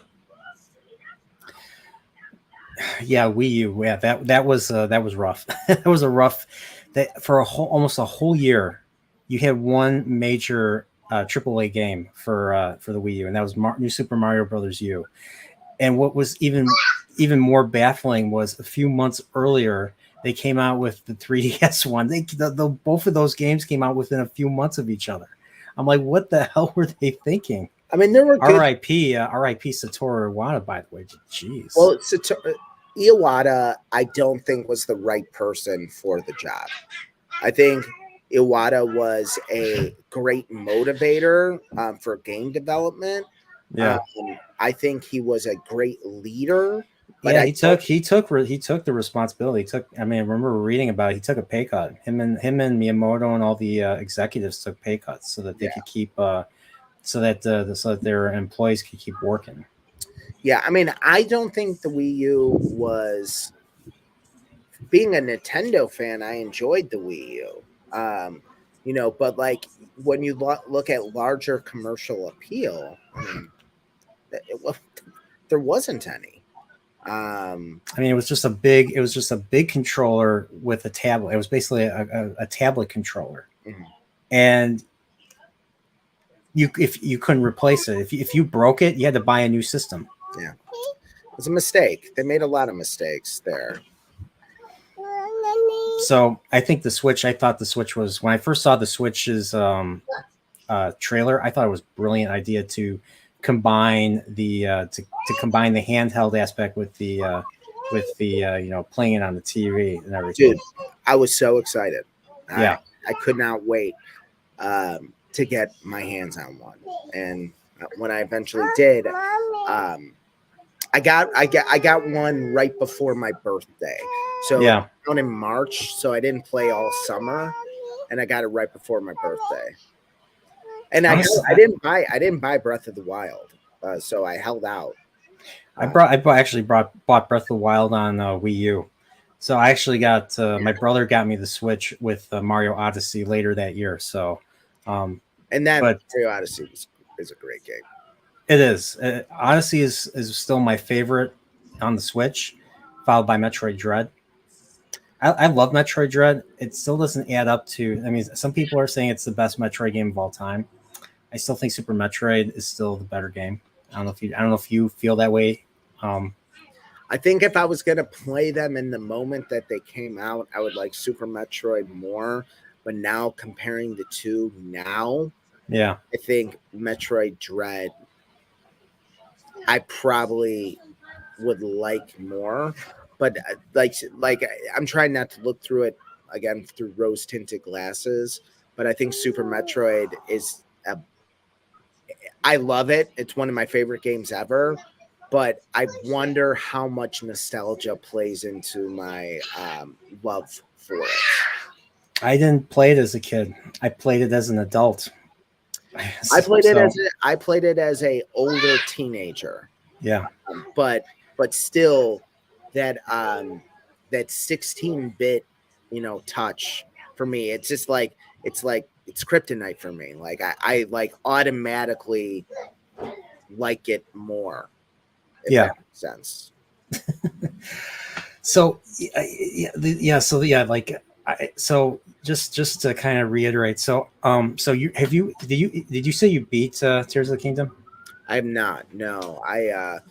Yeah, Wii U. Yeah, that was rough. That was a rough. That for almost a whole year, you had one major AAA game for the Wii U, and that was New Super Mario Brothers U. And what was even more baffling was a few months earlier they came out with the 3DS one. Both of those games came out within a few months of each other. I'm like, what the hell were they thinking? I mean, there were good. R.I.P. Satoru Iwata, by the way. Jeez. Well, Iwata, I don't think was the right person for the job. I think Iwata was a great motivator for game development. Yeah. I think he was a great leader. But yeah, he took the responsibility. I remember reading about it. He took a pay cut. Him and Miyamoto and all the executives took pay cuts so that they could keep so that their employees could keep working. Yeah, I mean, I don't think the Wii U was. Being a Nintendo fan, I enjoyed the Wii U. But like when you look at larger commercial appeal, there wasn't any. It was just a big controller with a tablet. It was basically a tablet controller, and if you couldn't replace it, if you broke it, you had to buy a new system. Yeah, it was a mistake. They made a lot of mistakes there. So I think I thought the Switch was, when I first saw the Switch's trailer, I thought it was a brilliant idea to combine the combine the handheld aspect with the playing it on the TV and everything. Dude, I was so excited. Yeah, I could not wait to get my hands on one, and when I eventually did, I got one right before my birthday. So yeah, down in March, so I didn't play all summer, and I got it right before my birthday. And I didn't buy Breath of the Wild, so I held out. I bought Breath of the Wild on Wii U. So I actually got my brother got me the Switch with Mario Odyssey later that year. So, and Mario Odyssey is a great game. It is. Odyssey is still my favorite on the Switch, followed by Metroid Dread. I love Metroid Dread. It still doesn't add up to. Some people are saying it's the best Metroid game of all time. I still think Super Metroid is still the better game. I don't know if you feel that way. I think if I was gonna play them in the moment that they came out, I would like Super Metroid more. But now comparing the two now, yeah, I think Metroid Dread I probably would like more. But like I'm trying not to look through it again through rose tinted glasses. But I think Super Metroid is I love it. It's one of my favorite games ever. But I wonder how much nostalgia plays into my love for it. I didn't play it as a kid. I played it as an adult. I played it as a older teenager. Yeah. But still that that 16-bit, touch for me, it's just like it's kryptonite for me. Like I like automatically like it more. If that makes sense. So just to kind of reiterate. So did you say you beat Tears of the Kingdom? I'm not. No, I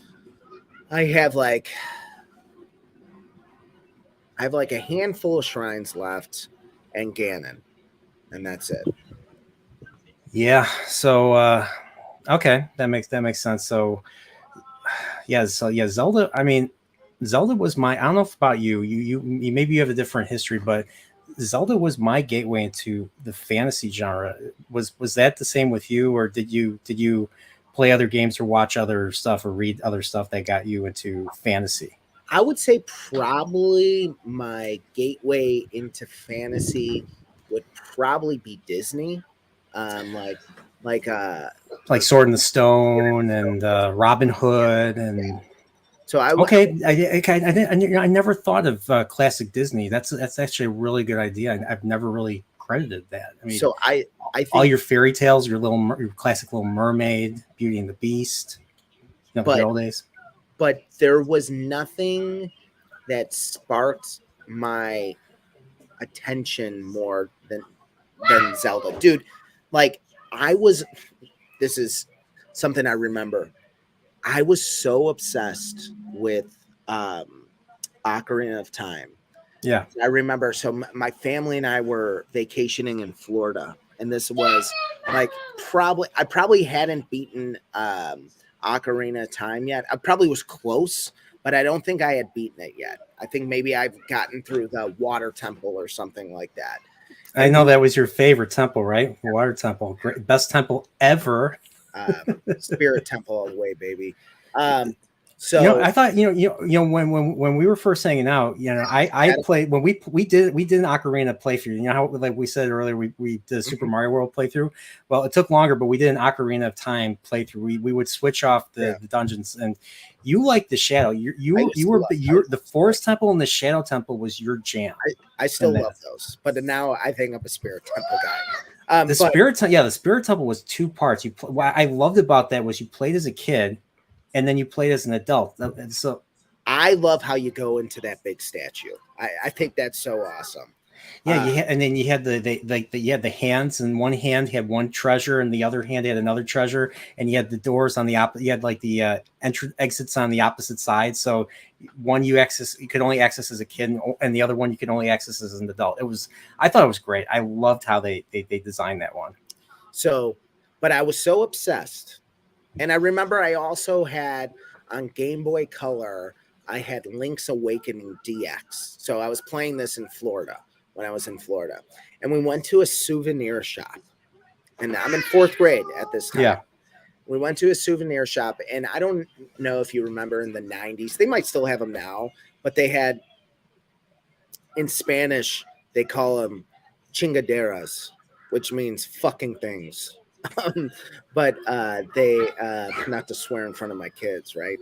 have like I have like a handful of shrines left, and Ganon, and that's it. Yeah. So okay, that makes sense. So yeah, Zelda. I mean, Zelda was my. I don't know if about you maybe you have a different history, but Zelda was my gateway into the fantasy genre. Was that the same with you, or did you play other games or watch other stuff or read other stuff that got you into fantasy? I would say probably my gateway into fantasy would probably be Disney, um, like like Like Sword in the Stone and Robin Hood yeah. and So okay, I never thought of classic Disney. That's actually a really good idea. I've never really credited that. I mean, so I all think, your fairy tales, your classic Little Mermaid, Beauty and the Beast, the good but old days. there was nothing that sparked my attention more than Zelda, dude. Like I was. This is something I remember. I was so obsessed with Ocarina of Time. Yeah, I remember. So my family and I were vacationing in Florida, and this was like I probably hadn't beaten Ocarina of Time yet. I probably was close, but I don't think I had beaten it yet. I think maybe I've gotten through the water temple or something like that. I And know that was your favorite temple, right? Water Temple, great, best temple ever. Spirit Temple all the way, baby. I thought when we were first hanging out, I played when we did an Ocarina playthrough. You know how like we said earlier, we did a Super Mario World playthrough. Well, it took longer, but we did an Ocarina of Time playthrough. We would switch off the dungeons, and you like the Shadow. You were the Forest Temple and the Shadow Temple was your jam. I still love those, but now I think I'm a Spirit Temple guy. The Spirit Temple was two parts. What I loved about that was you played as a kid, and then you played as an adult. So I love how you go into that big statue. I think that's so awesome. Yeah, and then you had you had the hands, and one hand had one treasure, and the other hand had another treasure, and you had the doors on the opposite. You had like the exits on the opposite side. So one you could only access as a kid, and the other one you could only access as an adult. I thought it was great. I loved how they designed that one. So, but I was so obsessed, and I remember I also had on Game Boy Color. I had Link's Awakening DX. So I was playing this in Florida. When I was in Florida, and we went to a souvenir shop, and I'm in 4th grade at this time. Yeah, we went to a souvenir shop, and I don't know if you remember in the 90s, they might still have them now, but they had, in Spanish, they call them chingaderas, which means fucking things. But they, not to swear in front of my kids, right?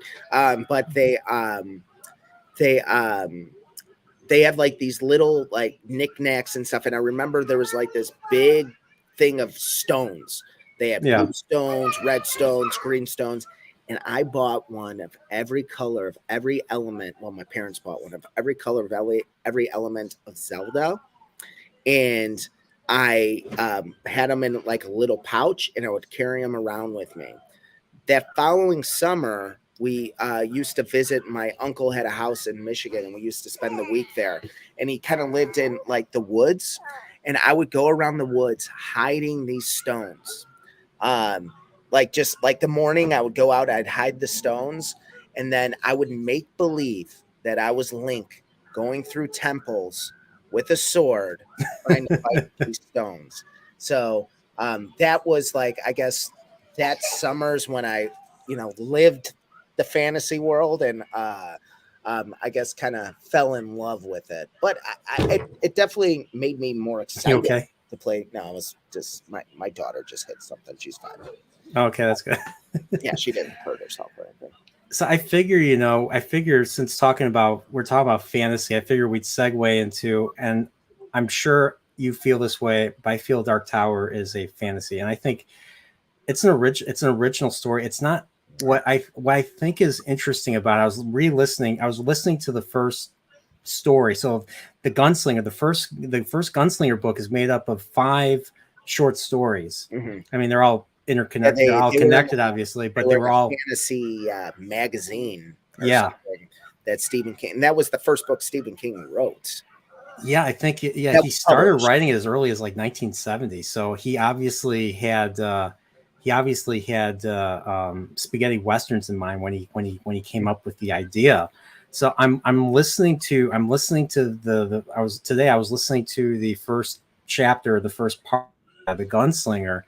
But they have like these little like knickknacks and stuff. And I remember there was like this big thing of stones. They had blue stones, red stones, green stones. And I bought one of every color of every element. Well, my parents bought one of every color of every element of Zelda. And I had them in like a little pouch, and I would carry them around with me. That following summer, we used to visit. My uncle had a house in Michigan, and we used to spend the week there. And he kind of lived in like the woods, and I would go around the woods hiding these stones. Like just like the morning, I would go out, I'd hide the stones, and then I would make believe that I was Link going through temples with a sword trying to fight these stones. So that was like, I guess that summer's when I, lived the fantasy world, and I guess kind of fell in love with it. But it definitely made me more excited to play. No, it was just my daughter just hit something. She's fine. Okay, that's good. Yeah, she didn't hurt herself or anything. So I figure since we're talking about fantasy, I figure we'd segue into, and I'm sure you feel this way, but I feel Dark Tower is a fantasy, and I think it's an original story. It's not what I think is interesting about it. I was listening to the first story. So the Gunslinger, the first Gunslinger book is made up of 5 short stories. Mm-hmm. I mean, they're all interconnected. They're all connected, obviously, but they were all fantasy magazine. Yeah. Something. that Stephen King, and that was the first book Stephen King wrote. Yeah, I think That he was started published. writing it as early as like 1970. So he obviously had spaghetti westerns in mind when he came up with the idea. So I'm listening to the I was listening to the first chapter, the first part of the Gunslinger,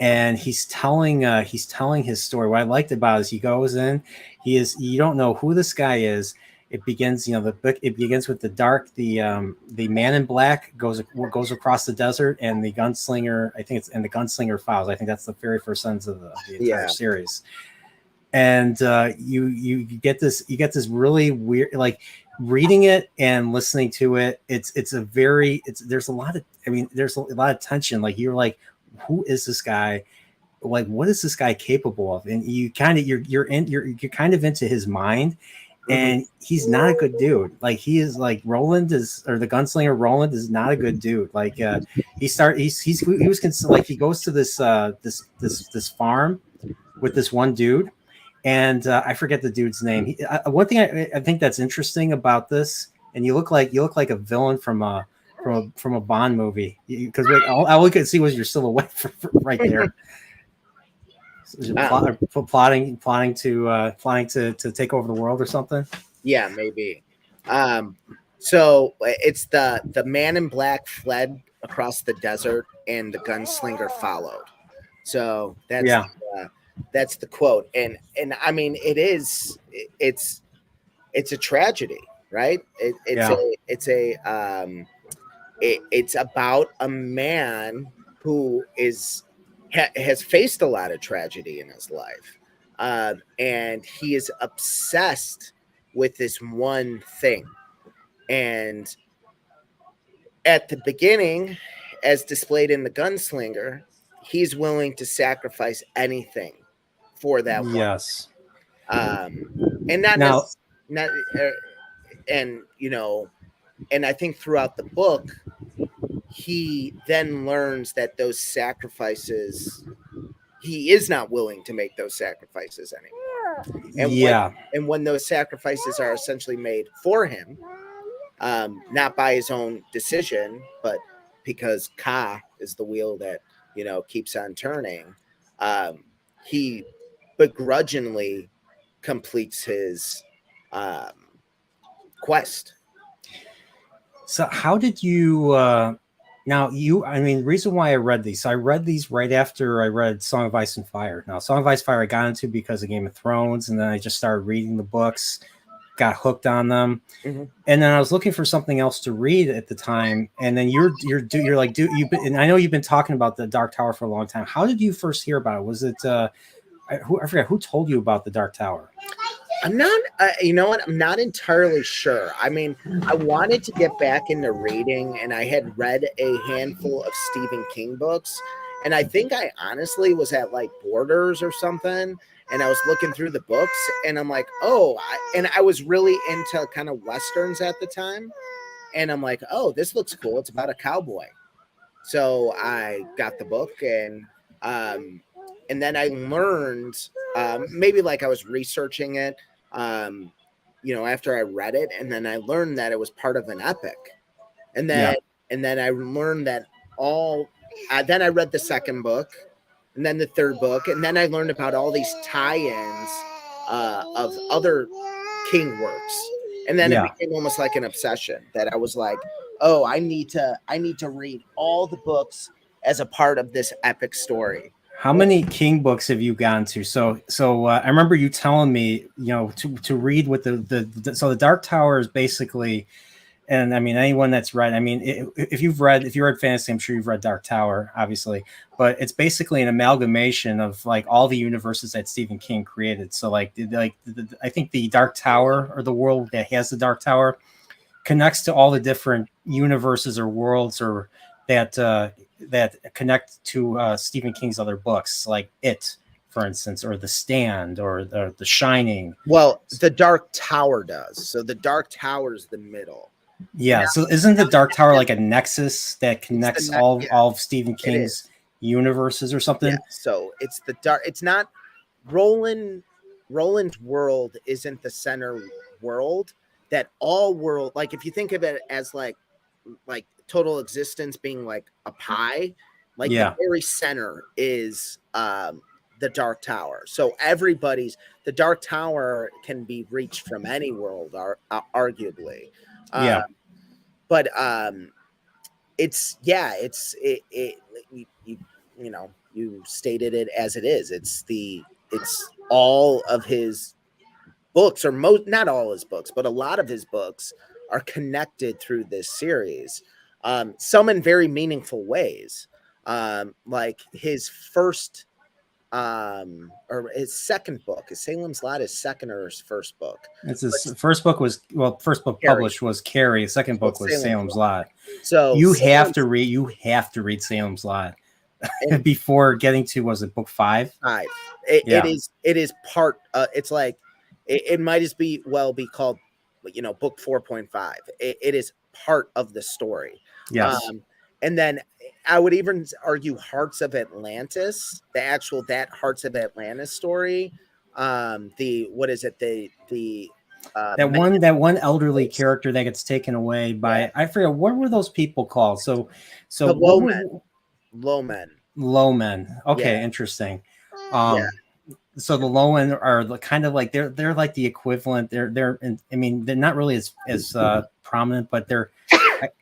and he's telling his story. What I liked about it is he goes in, you don't know who this guy is. It begins, the book. It begins with the man in black goes across the desert, and the gunslinger. I think it's and the gunslinger files. I think that's the very first sentence of the entire series. And you get this really weird, like reading it and listening to it. There's a lot of there's a lot of tension. Like you're like, who is this guy? Like, what is this guy capable of? And you kind of you're kind of into his mind. And he's not a good dude. Like he is like the gunslinger Roland is not a good dude. Like he was like he goes to this farm with this one dude, and I forget the dude's name. One thing I think that's interesting about this, and you look like a villain from a Bond movie, because all we could see was your silhouette right there. Plotting to take over the world or something. Yeah, maybe. So it's the man in black fled across the desert, and the gunslinger followed. So that's the quote, and I mean it's a tragedy, right? It's about a man who has faced a lot of tragedy in his life, and he is obsessed with this one thing. And at the beginning, as displayed in the Gunslinger, he's willing to sacrifice anything for that one. Yes. And and I think throughout the book, he then learns that those sacrifices, he is not willing to make those sacrifices anymore. And when those sacrifices are essentially made for him, not by his own decision, but because Ka is the wheel that, keeps on turning, he begrudgingly completes his quest. So how did you reason why I read these. So I read these right after I read Song of Ice and Fire. Now, Song of Ice and Fire I got into because of Game of Thrones, and then I just started reading the books, got hooked on them. And then I was looking for something else to read at the time. And then and I know you've been talking about the Dark Tower for a long time. How did you first hear about it? Was it I forget who told you about the Dark Tower? I'm not, I'm not entirely sure. I mean, I wanted to get back into reading, and I had read a handful of Stephen King books, and I think I honestly was at like Borders or something, and I was looking through the books, and I'm like, and I was really into kind of Westerns at the time, and I'm like, oh, this looks cool. It's about a cowboy. So I got the book, and then I learned, maybe like I was researching it, after I read it, and then I learned that it was part of an epic. And then I learned that then I read the second book, and then the third book, and then I learned about all these tie-ins of other King works. And then it became almost like an obsession that I was like, oh, I need to read all the books as a part of this epic story. How many King books have you gotten to? So I remember you telling me, to read with so the Dark Tower is basically, and I mean, anyone that's read, I mean, if you read fantasy, I'm sure you've read Dark Tower, obviously, but it's basically an amalgamation of like all the universes that Stephen King created. So I think the Dark Tower, or the world that has the Dark Tower, connects to all the different universes or worlds or that connect to Stephen King's other books, like It, for instance, or The Stand, or The Shining. Well, the Dark Tower does. So the Dark Tower is the middle. Yeah. So isn't the Dark Tower like a nexus that connects all of Stephen King's universes or something? Yeah. So it's the dark. It's not Roland's world isn't the center world, that all world, like if you think of it as like total existence being like a pie, like the very center is the Dark Tower. So the Dark Tower can be reached from any world, arguably. But you stated it as it is. It's all of his books, or not all his books, but a lot of his books are connected through this series. Some in very meaningful ways. Like his first or his second book, is Salem's Lot his second or his first book? It's his first book first book Carrie. published was Carrie. Second book was Salem's Lot. So you have to read Salem's Lot before getting to, was it book 5? It is part. It's like it might as be called, book 4.5. It is part of the story. Yes. And then I would even argue Hearts of Atlantis, that Hearts of Atlantis story. What is it? That one elderly character that gets taken away by, I forget, what were those people called? So the low men. Okay, interesting. So the Lowen are kind of like they're like the equivalent. They're not really as prominent, but they're.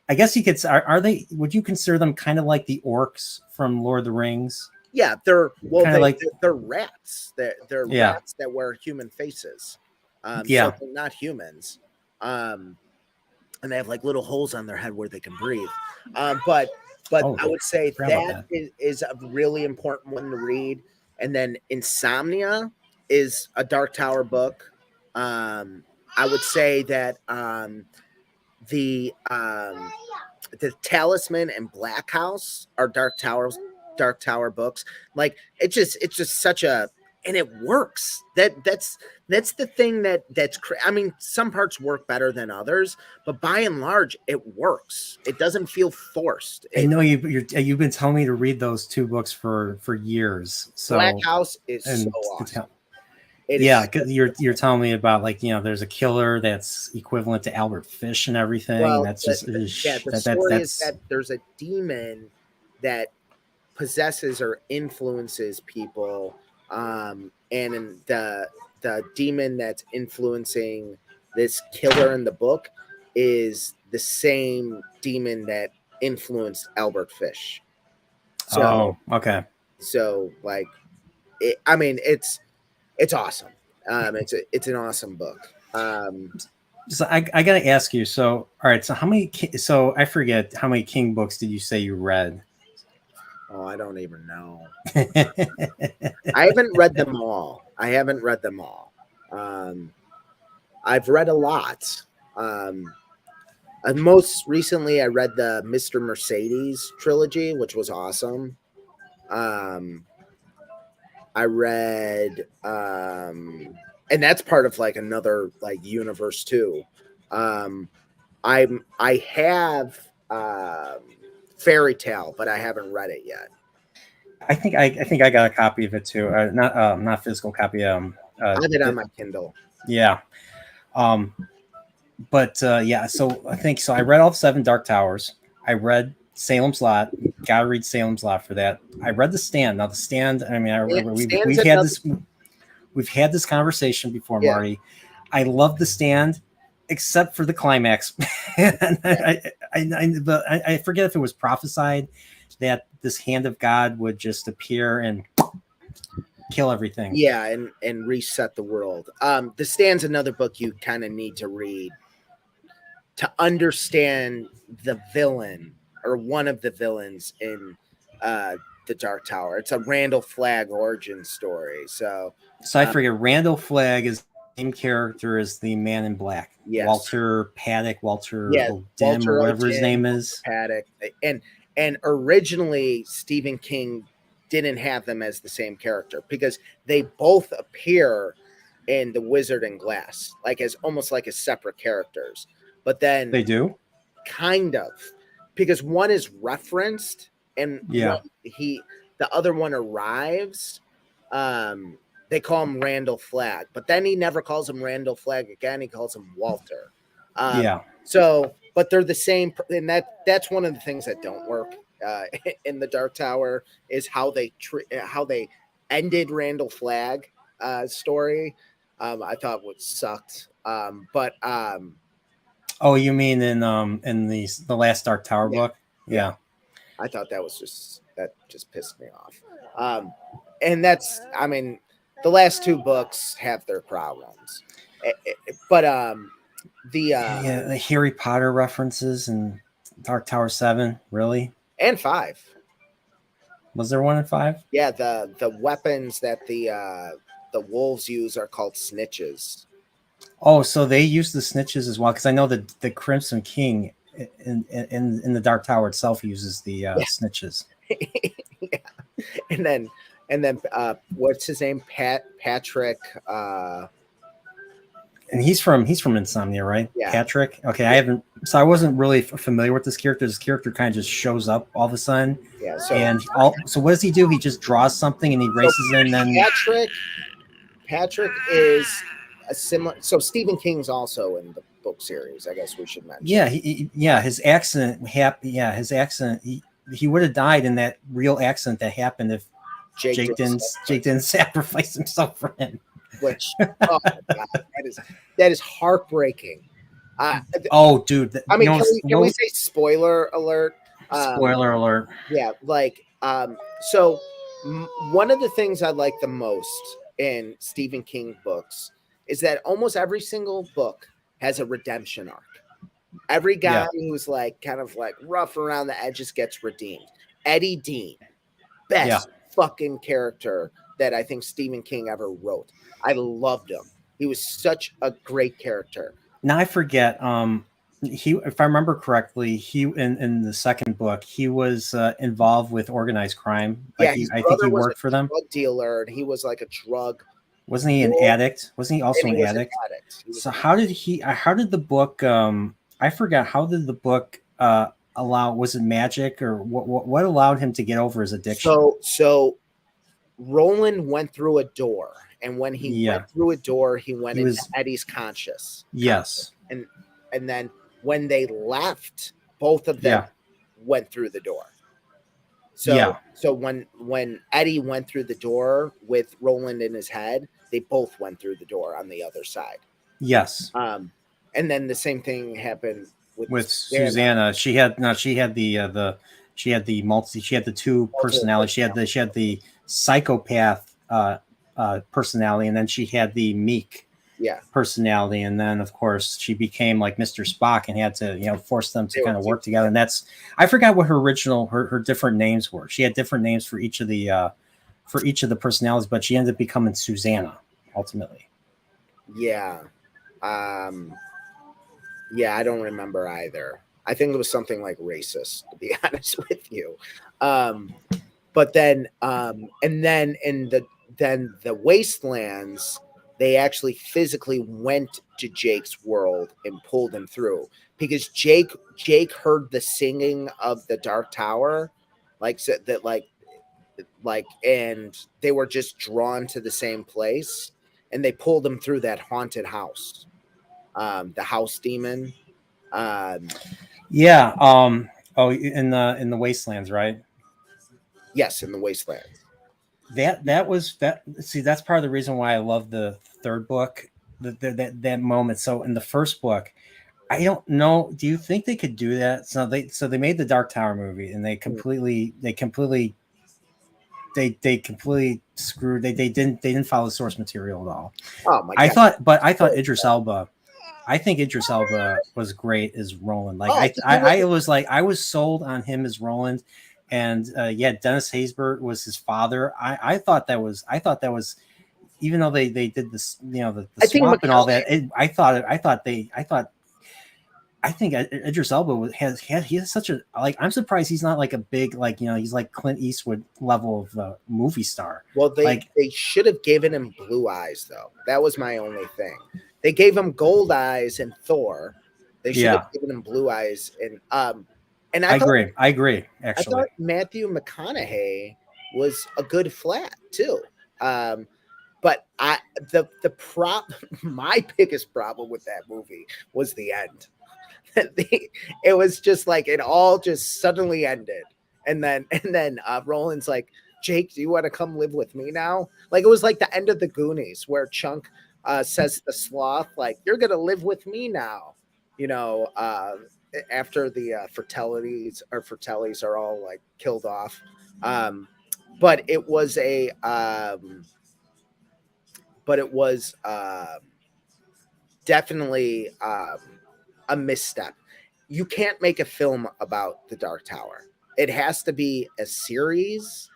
I guess you could. Are they? Would you consider them kind of like the orcs from Lord of the Rings? Yeah, they're rats. They're rats that wear human faces. So they're not humans. And they have like little holes on their head where they can breathe. But I would say that is a really important one to read. And then Insomnia is a Dark Tower book. I would say that the Talisman and Black House are Dark Tower books. Like it's just such a, and it works. That's the thing some parts work better than others, but by and large it works. It doesn't feel forced. I know you've been telling me to read those 2 books for years. So Black House is so awesome. You're telling me about, like, there's a killer that's equivalent to Albert Fish and everything. Well, that's just the story is that there's a demon that possesses or influences people, and the demon that's influencing this killer in the book is the same demon that influenced Albert Fish. So, okay. So like, it's awesome. It's an awesome book. So I gotta ask you. So all right. So so I forget how many King books did you say you read? Oh, I don't even know. I haven't read them all. I've read a lot. Most recently, I read the Mr. Mercedes trilogy, which was awesome. I read, and that's part of like another like universe too. I have Fairy Tale, but I haven't read it yet. I think I got a copy of it too. Not physical copy. I have it on my Kindle. Yeah. So I think so. I read all 7 Dark Towers. I read Salem's Lot. Gotta read Salem's Lot for that. I read The Stand. Now The Stand, I mean, we've had this conversation before, Marty. I love The Stand, except for the climax. I forget if it was prophesied that this hand of God would just appear and kill everything. Yeah, and reset the world. The Stand's another book you kind of need to read to understand the villain, or one of the villains in the Dark Tower. It's a Randall Flagg origin story. So I forget, Randall Flagg is the same character as the Man in Black. Yes. Walter O'Dim, or whatever his name is. Paddock. And originally Stephen King didn't have them as the same character because they both appear in The Wizard and Glass, like as almost like as separate characters. But then they do, kind of, because one is referenced and the other one arrives. they call him Randall Flagg, but then he never calls him Randall Flagg again. He calls him Walter. Yeah. So, but they're the same, and that's one of the things that don't work in the Dark Tower is how they ended Randall Flagg story. I thought was sucked. But Oh, you mean in the last Dark Tower Yeah. book? Yeah. I thought that just pissed me off. And that's, I mean, the last two books have their problems, but Yeah, the Harry Potter references and Dark Tower 7, really? and 5. Was there one in 5? Yeah, the weapons that the wolves use are called snitches. Oh, so they use the snitches as well, because I know that the Crimson King in the Dark Tower itself uses the snitches. Yeah. And then what's his name? Patrick. And he's from Insomnia, right? Yeah. Patrick. Okay, I haven't. So I wasn't really familiar with this character. This character kind of just shows up all of a sudden. Yeah. So what does he do? He just draws something and he races in. Then Patrick is a similar. So Stephen King's also in the book series. I guess we should mention. Yeah, his accident. His accident. He would have died in that real accident that happened if Jake didn't sacrifice himself for him. Which, oh my God, that is heartbreaking. Oh, dude! I mean, can we say spoiler alert? Spoiler alert! Yeah, like so one of the things I like the most in Stephen King books is that almost every single book has a redemption arc. Every guy who's like kind of like rough around the edges gets redeemed. Eddie Dean, best fucking character that I think Stephen King ever wrote. I loved him. He was such a great character. Now I forget. If I remember correctly, he in the second book he was involved with organized crime. Like I think he worked for them. Drug dealer, and he was like a drug. Wasn't he an addict? Wasn't he also an addict? So how did the book? I forgot. How did the book allow? Was it magic or what allowed him to get over his addiction? So Roland went through a door, and when he went through a door, he went into Eddie's conscious. Yes. And then when they left, both of them went through the door. So when Eddie went through the door with Roland in his head, they both went through the door on the other side. Yes. And then the same thing happened with Susanna. She had the two personalities. She had the psychopath personality, and then she had the meek personality, and then of course she became like Mr. Spock and had to force them to kind of work together. And that's, I forgot what her different names were. She had different names for each of the personalities, but she ended up becoming Susanna ultimately. I don't remember either. I think it was something like racist, to be honest with you. But then and then in the Wastelands, they actually physically went to Jake's world and pulled him through, because Jake heard the singing of the Dark Tower, and they were just drawn to the same place, and they pulled him through that haunted house, the house demon. In the Wastelands, right? Yes, in the Wastelands. That's part of the reason why I love the third book, that moment. So in the first book, I don't know, do you think they could do that? So they made the Dark Tower movie, and they completely screwed. They didn't follow the source material at all. Oh my God. I thought Idris Elba. I think Idris Elba was great as Roland. Like I was sold on him as Roland. And Dennis Haysbert was his father. I thought that was, even though they did this, the swamp and all that. I think Idris Elba he has such a, like, I'm surprised he's not like a big, like, he's like Clint Eastwood level of movie star. Well, they should have given him blue eyes, though. That was my only thing. They gave him gold eyes in Thor. They should have given him blue eyes and I agree. Actually, I thought Matthew McConaughey was a good Flat too. but the my biggest problem with that movie was the end. It was just like it all just suddenly ended, and then Roland's like, Jake, do you want to come live with me now? Like it was like the end of the Goonies where Chunk says to the sloth, like, you're gonna live with me now, you know, after the Fratellis are all like killed off. But it was definitely a misstep. You can't make a film about the Dark Tower. It has to be a series,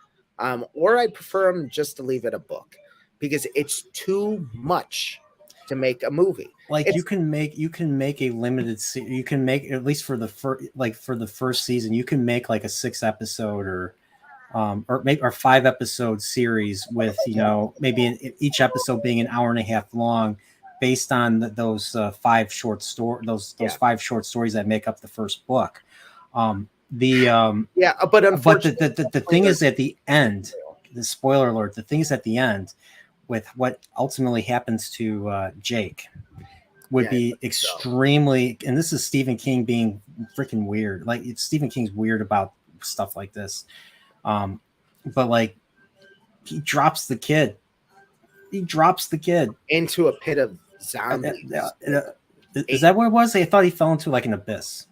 or I prefer them just to leave it a book because it's too much to make a movie. Like It's, you can make a limited you can make, at least for the first season, you can make like a 6 episode or make or 5 episode series with, you know, maybe each episode being an hour and a half long, based on those five short five short stories that make up the first book. yeah, but But unfortunately, the thing is at the end, the spoiler alert, the thing is at the end with what ultimately happens to Jake would Yeah, be extremely, and this is Stephen King being freaking weird. Like Stephen King's weird about stuff like this. But like he drops the kid. He drops the kid. into a pit of zombies. Is that what it was? I thought he fell into like an abyss.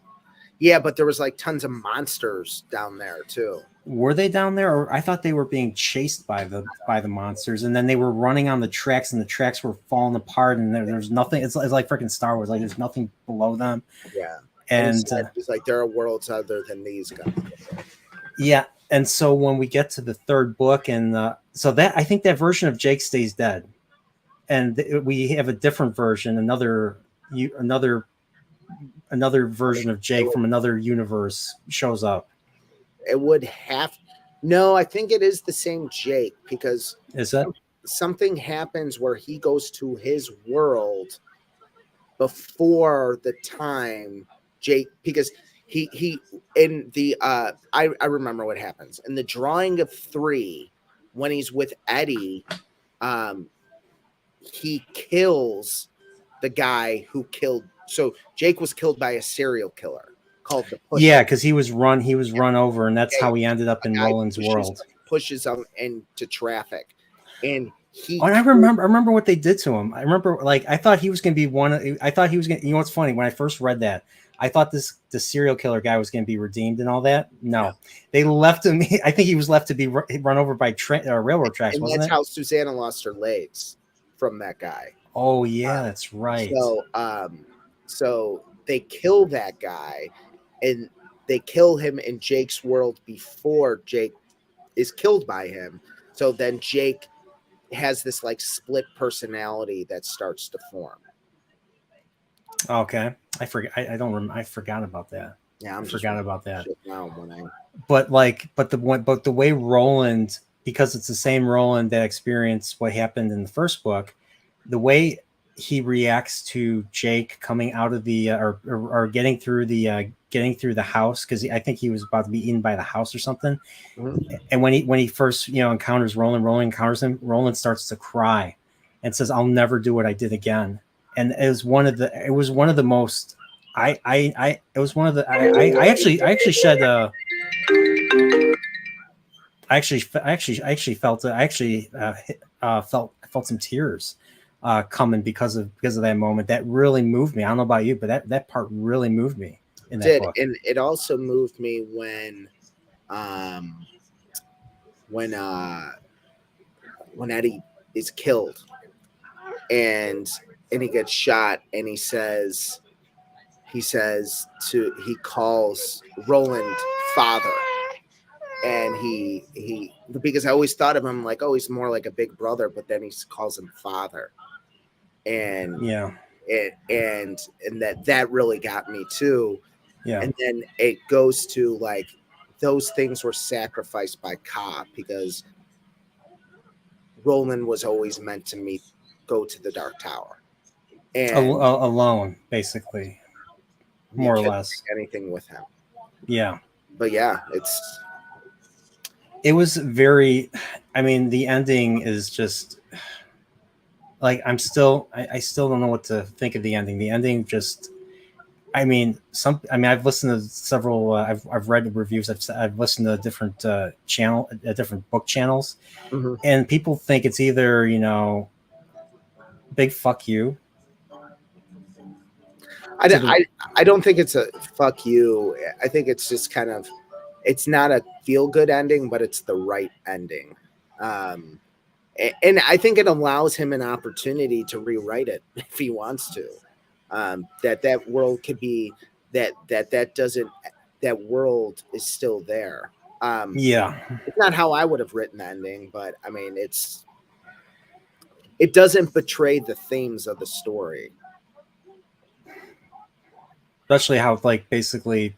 Yeah, but there was like tons of monsters down there too. Were they down there, or I thought they were being chased by the monsters, and then they were running on the tracks, and the tracks were falling apart, and there's nothing. It's like freaking Star Wars. Like there's nothing below them. Yeah, And it's like there are worlds other than these guys. yeah, and so when we get to the third book, and so that I think that version of Jake stays dead, and we have a different version, another version of Jake from another universe shows up. It would have no, I think it is the same Jake because Is it? something happens where he goes to his world before the time Jake, because he in the I remember what happens in the drawing of 3 when he's with Eddie. He kills the guy who killed, so Jake was killed by a serial killer called the Pusher. Yeah, because he was run over, and that's how he ended up in Roland's world. Pushes him into traffic, and he. Oh, and I remember what they did to him. I remember, like, I thought he was going to be one. I thought he was going. You know what's funny? When I first read that, I thought the serial killer guy was going to be redeemed and all that. No, they left him. I think he was left to be run over by railroad tracks. And wasn't that's it? how Susanna lost her legs from that guy. Oh yeah, that's right. So they kill that guy, and they kill him in Jake's world before Jake is killed by him. So then Jake has this like split personality that starts to form. Okay, I forgot. I don't remember. I forgot about that. Yeah, I forgot about that. Now when I... But the way Roland, because it's the same Roland that experienced what happened in the first book, the way he reacts to Jake coming out of the or getting through the house, because I think he was about to be eaten by the house or something. Mm-hmm. And when he first encounters Roland encounters him, Roland starts to cry and says, "I'll never do what I did again." And it was one of the most I actually shed I felt some tears coming because of that moment. That really moved me. I don't know about you, but that part really moved me in that book. And it also moved me when Eddie is killed and he gets shot, and he calls Roland father. And he because I always thought of him like, oh, he's more like a big brother, but then he calls him father. And and that really got me too. Yeah. And then it goes to like those things were sacrificed by Cobb, because Roland was always meant to go to the Dark Tower. And alone, basically, more or less. Anything with him. Yeah. But yeah, it was very, I mean, the ending is just, like I'm still I still don't know what to think of the ending. The ending just I mean I've listened to several I've read the reviews, I've listened to different different book channels, Mhm. and people think it's either, big fuck you I, to don't- the I I don't think it's a fuck you. I think it's just kind of, it's not a feel good ending, but it's the right ending. Um, and I think it allows him an opportunity to rewrite it if he wants to. That world could be that doesn't, that world is still there. yeah. It's not how I would have written the ending, but I mean, it doesn't betray the themes of the story. Especially how like basically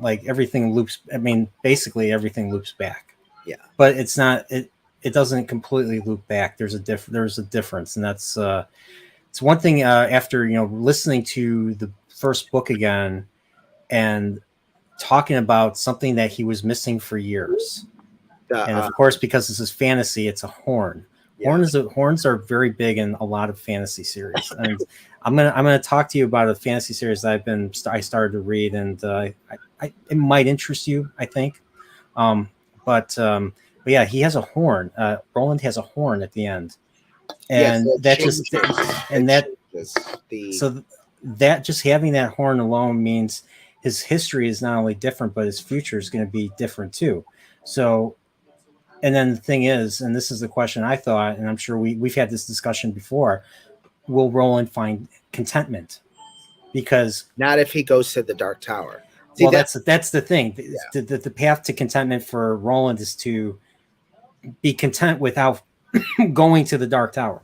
like everything loops. I mean, basically everything loops back, Yeah, but it's not. It doesn't completely loop back. There's a difference, and that's it's one thing. After listening to the first book again and talking about something that he was missing for years, the and of course because this is fantasy, it's a horn. yeah, Horns are very big in a lot of fantasy series, and I'm gonna talk to you about a fantasy series that I started to read, and it might interest you, I think. Um, but yeah, he has a horn. Roland has a horn at the end, yes, and it that just changes. and It that changes the so that just having that horn alone means his history is not only different, but his future is going to be different too. So, and then the thing is, and this is the question I thought, and I'm sure we've had this discussion before: will Roland find contentment? Because not if he goes to the Dark Tower. See well, that? that's the thing. Yeah, The path to contentment for Roland is to be content without going to the Dark Tower.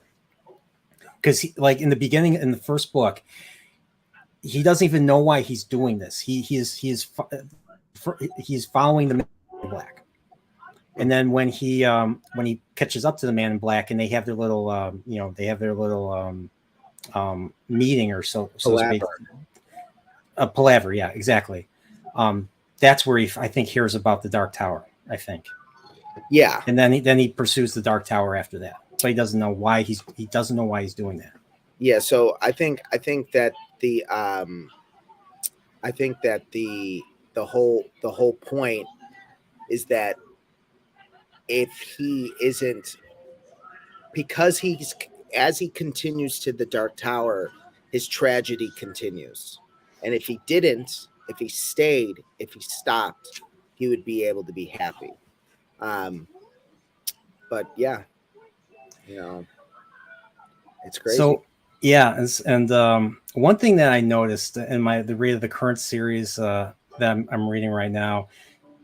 Because like in the beginning, in the first book, he doesn't even know why he's doing this. He's following the Man in Black, and then when he catches up to the Man in Black, and they have their little meeting or so to speak, Palaver. a palaver. Yeah, exactly. That's where I think hears about the Dark Tower. I think, Yeah, and then he pursues the Dark Tower after that, but he doesn't know why he doesn't know why he's doing that. yeah. So I think that the I think that the whole point is that if he isn't, because he's, as he continues to the Dark Tower, his tragedy continues. And if he didn't, if he stayed, if he stopped, he would be able to be happy. Um, but yeah, you know, it's crazy. So yeah, and one thing that I noticed in the read of the current series that I'm reading right now,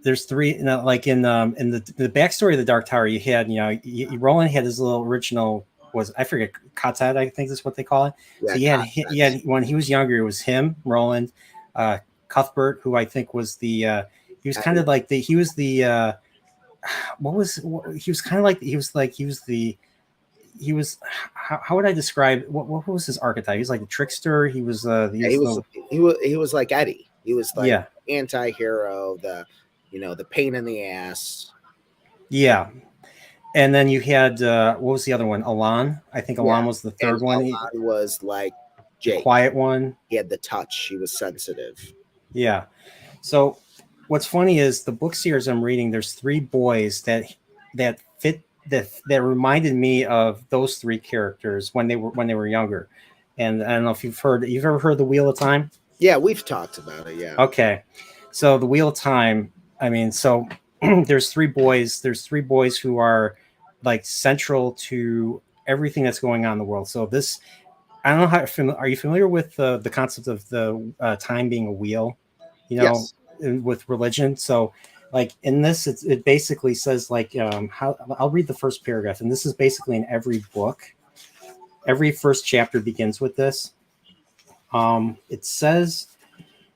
there's three. Like in the backstory of the Dark Tower, you had Roland had his little original was I forget Katzad, I think is what they call it. So Yeah, he had when he was younger, it was him, Roland, Cuthbert, who I think was he was kind of like he was the he was kind of like he was how would I describe what was his archetype? He was like a trickster. yeah, he was like Eddie. He was like yeah, anti-hero, the pain in the ass. yeah. And then you had what was the other one? Alan. I think Yeah, Alan was the and third one. Alan was like The Jake. quiet one. He had the touch. He was sensitive. Yeah. So what's funny is the book series I'm reading. There's three boys that fit that reminded me of those three characters when they were younger. And I don't know if you've ever heard the Wheel of Time. Yeah, we've talked about it. Yeah. Okay. So the Wheel of Time, I mean, so there's three boys. There's three boys who are like central to everything that's going on in the world. So this, I don't know are you familiar with the concept of the time being a wheel, Yes. with religion? So like in this, it basically says like, how I'll read the first paragraph. And this is basically in every book. Every first chapter begins with this. It says,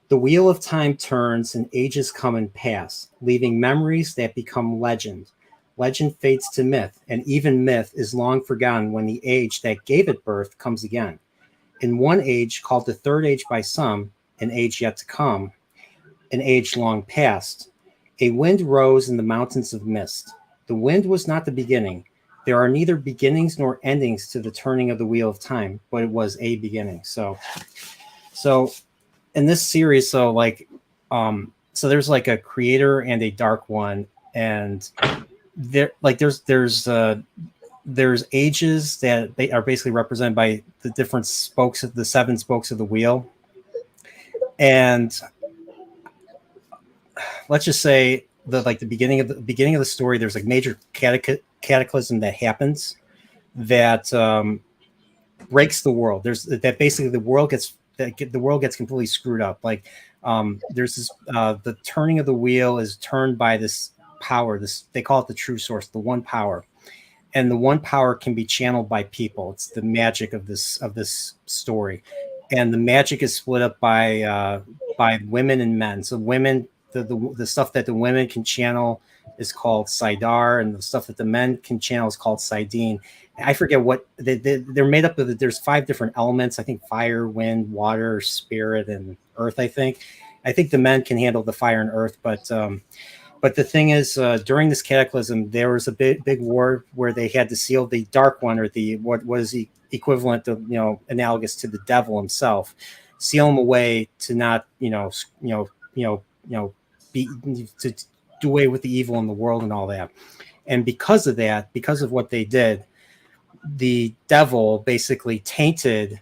the wheel of time turns and ages come and pass, leaving memories that become legend. Legend fades to myth, and even myth is long forgotten when the age that gave it birth comes again. In one age, called the third age by some, an age yet to come, an age long past, a wind rose in the mountains of mist. The wind was not the beginning. There are neither beginnings nor endings to the turning of the wheel of time, but it was a beginning. So in this series, so there's like a creator and a dark one, and there's ages that they are basically represented by the different spokes of the 7 spokes of the wheel. And let's just say the beginning of the story, there's like major cataclysm that happens that breaks the world. There's that basically the world gets completely screwed up. Like there's this the turning of the wheel is turned by this power. This, they call it the true source, the one power. And the one power can be channeled by people. It's the magic of this story, and the magic is split up by women and men. So women, the stuff that the women can channel is called Sidar, and the stuff that the men can channel is called Sidine. I forget what they're made up of. There's 5 different elements. I think fire, wind, water, spirit, and earth. I think the men can handle the fire and earth, but the thing is, during this cataclysm, there was a big war where they had to seal the Dark One, or the what was equivalent of, analogous to the devil himself, seal him away to not be to do away with the evil in the world and all that. And because of that, because of what they did, the devil basically tainted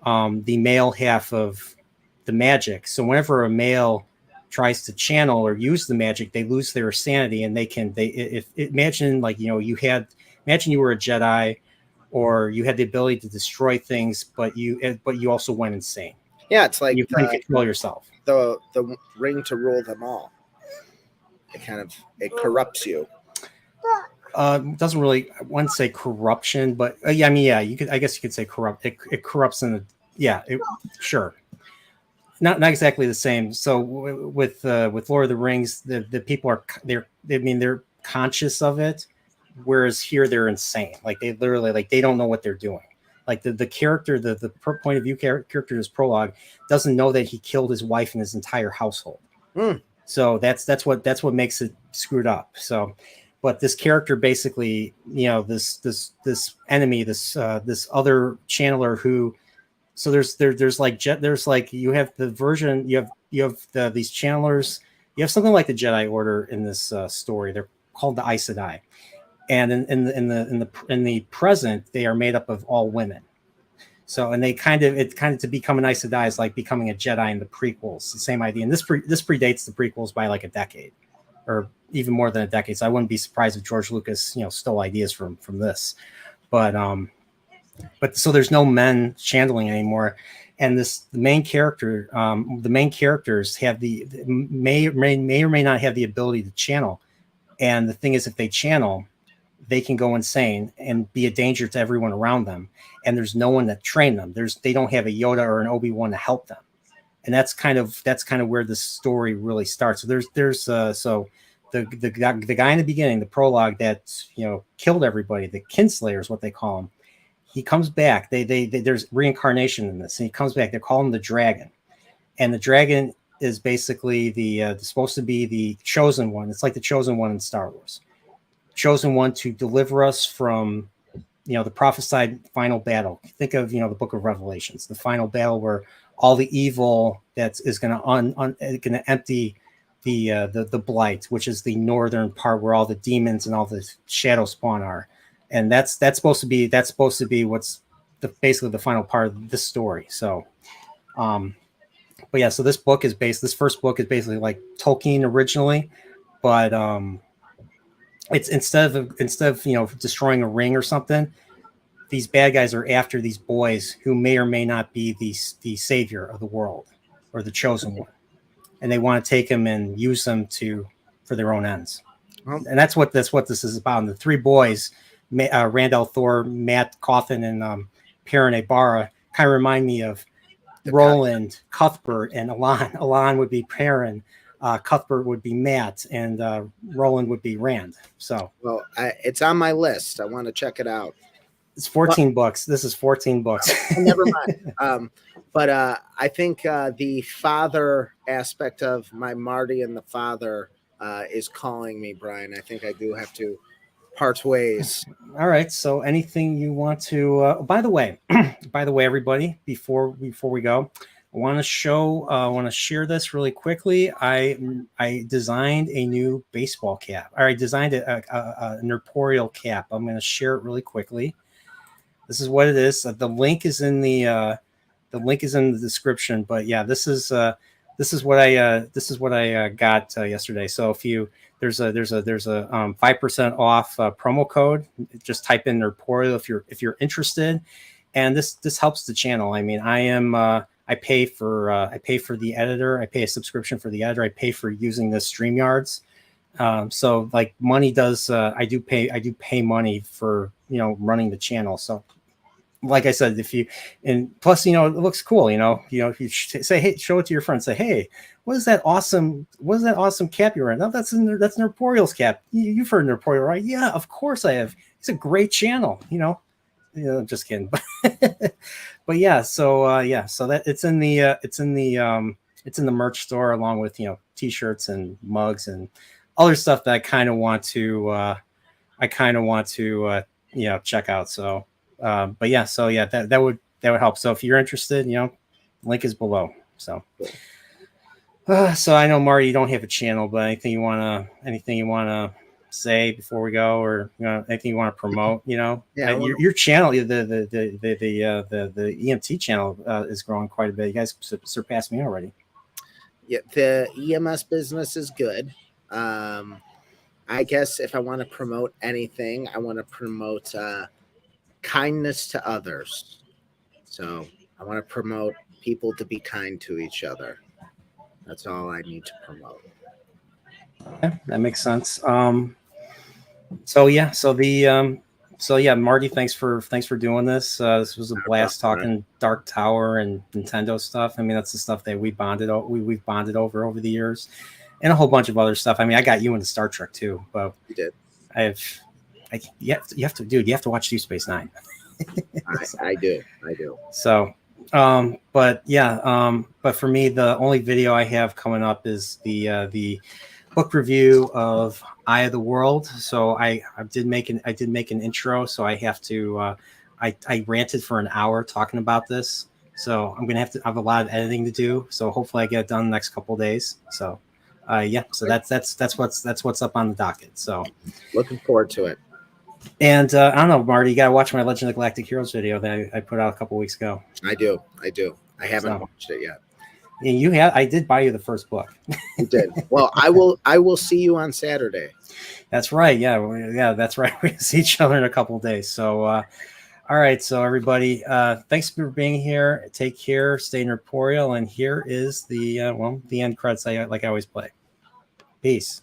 the male half of the magic. So whenever a male tries to channel or use the magic, they lose their sanity, and imagine you were a Jedi, or you had the ability to destroy things, but you also went insane. Yeah, it's like you couldn't control yourself. The ring to rule them all. It corrupts you. Doesn't really, I wouldn't say corruption, but I guess you could say corrupt. It corrupts sure. Not exactly the same. So with Lord of the Rings, the people are they're conscious of it, whereas here they're insane. Like they literally, they don't know what they're doing. Like the character, the point of view character's prologue doesn't know that he killed his wife and his entire household. So that's what makes it screwed up. So, but this character basically, this enemy, this other channeler who. So there's you have the version, you have these channelers, you have something like the Jedi Order in this story. They're called the Aes Sedai, and in the present, they are made up of all women. So, and to become an Aes Sedai is like becoming a Jedi in the prequels. The same idea, and this predates the prequels by like a decade, or even more than a decade. So I wouldn't be surprised if George Lucas stole ideas from this, but so there's no men channeling anymore, and the main characters may or may not have the ability to channel. And the thing is, if they channel, they can go insane and be a danger to everyone around them. And there's no one that train them. They don't have a Yoda or an Obi-Wan to help them. And that's kind of where the story really starts. So there's the guy in the beginning, the prologue that killed everybody, the Kinslayer is what they call him. He comes back. There's reincarnation in this, and he comes back. They call him the dragon, and the dragon is basically supposed to be the chosen one. It's like the chosen one in Star Wars, chosen one to deliver us from, the prophesied final battle. Think of the Book of Revelations, the final battle where all the evil that is going to empty the blight, which is the northern part where all the demons and all the shadow spawn are. And that's supposed to be what's basically the final part of this story. So, but yeah, so this first book is basically like Tolkien originally, but it's instead of destroying a ring or something, these bad guys are after these boys who may or may not be the savior of the world or the chosen one, and they want to take them and use them for their own ends. And that's what this is about. And the 3 boys, Randall Thor, Matt Cawthon, and Perrin Ibarra, kind of remind me of Roland, Cuthbert, and Alon. Alon would be Perrin, Cuthbert would be Matt, and Roland would be Rand. So, well, it's on my list. I want to check it out. It's 14 books. This is 14 books. Never mind. But I think the father aspect of my Marty and the father is calling me, Brian. I think I do have to parts ways. All right. So anything you want to? By the way, everybody, before we go, I want to share this really quickly. I designed a new baseball cap. Or I designed a Chillporeal cap. I'm going to share it really quickly. This is what it is. The link is in the description. But yeah, this is what I got yesterday. So if you there's a 5% off promo code. Just type in Chillporeal if you're interested, and this helps the channel. I mean, I pay for the editor. I pay a subscription for the editor. I pay for using the StreamYards. So like money does. I do pay money for running the channel. So like I said, and plus, it looks cool, if you say, hey, show it to your friends, say, hey, what is that awesome cap you're in? No, that's Chillporeal's cap. You've heard Chillporeal, right? Yeah, of course I have. It's a great channel, just kidding. But yeah, so that it's in the merch store along with, t-shirts and mugs and other stuff that I kind of want to check out. So, but yeah, so yeah, that would help. So if you're interested, link is below. So, so I know, Marty, you don't have a channel, but anything you wanna say before we go, or anything you want to promote? Yeah, your channel, the EMT channel is growing quite a bit. You guys surpassed me already. Yeah, the EMS business is good. I guess if I want to promote anything, I want to promote kindness to others. So I want to promote people to be kind to each other. That's all I need to promote. Okay, that makes sense. So yeah, Marty, thanks for doing this. This was a blast talking Dark Tower and Nintendo stuff. I mean, that's the stuff that we've bonded over the years, and a whole bunch of other stuff. I mean, I got you into Star Trek too, but you did. You have to watch Deep Space Nine. I do. So, but yeah, but for me, the only video I have coming up is the book review of Eye of the World. So I did make an intro. So I have to I ranted for an hour talking about this. So I'm gonna have a lot of editing to do. So hopefully I get it done the next couple of days. So yeah, so that's what's up on the docket. So looking forward to it. And I don't know, Marty, you gotta watch my Legend of Galactic Heroes video that I put out a couple weeks ago. I do. I haven't watched it yet. And you have. I did buy you the first book. You did. Well, I will see you on Saturday. That's right. Yeah, that's right. We see each other in a couple of days. So, all right. So, everybody, thanks for being here. Take care. Stay Chillporeal. And here is the end credits I always play. Peace.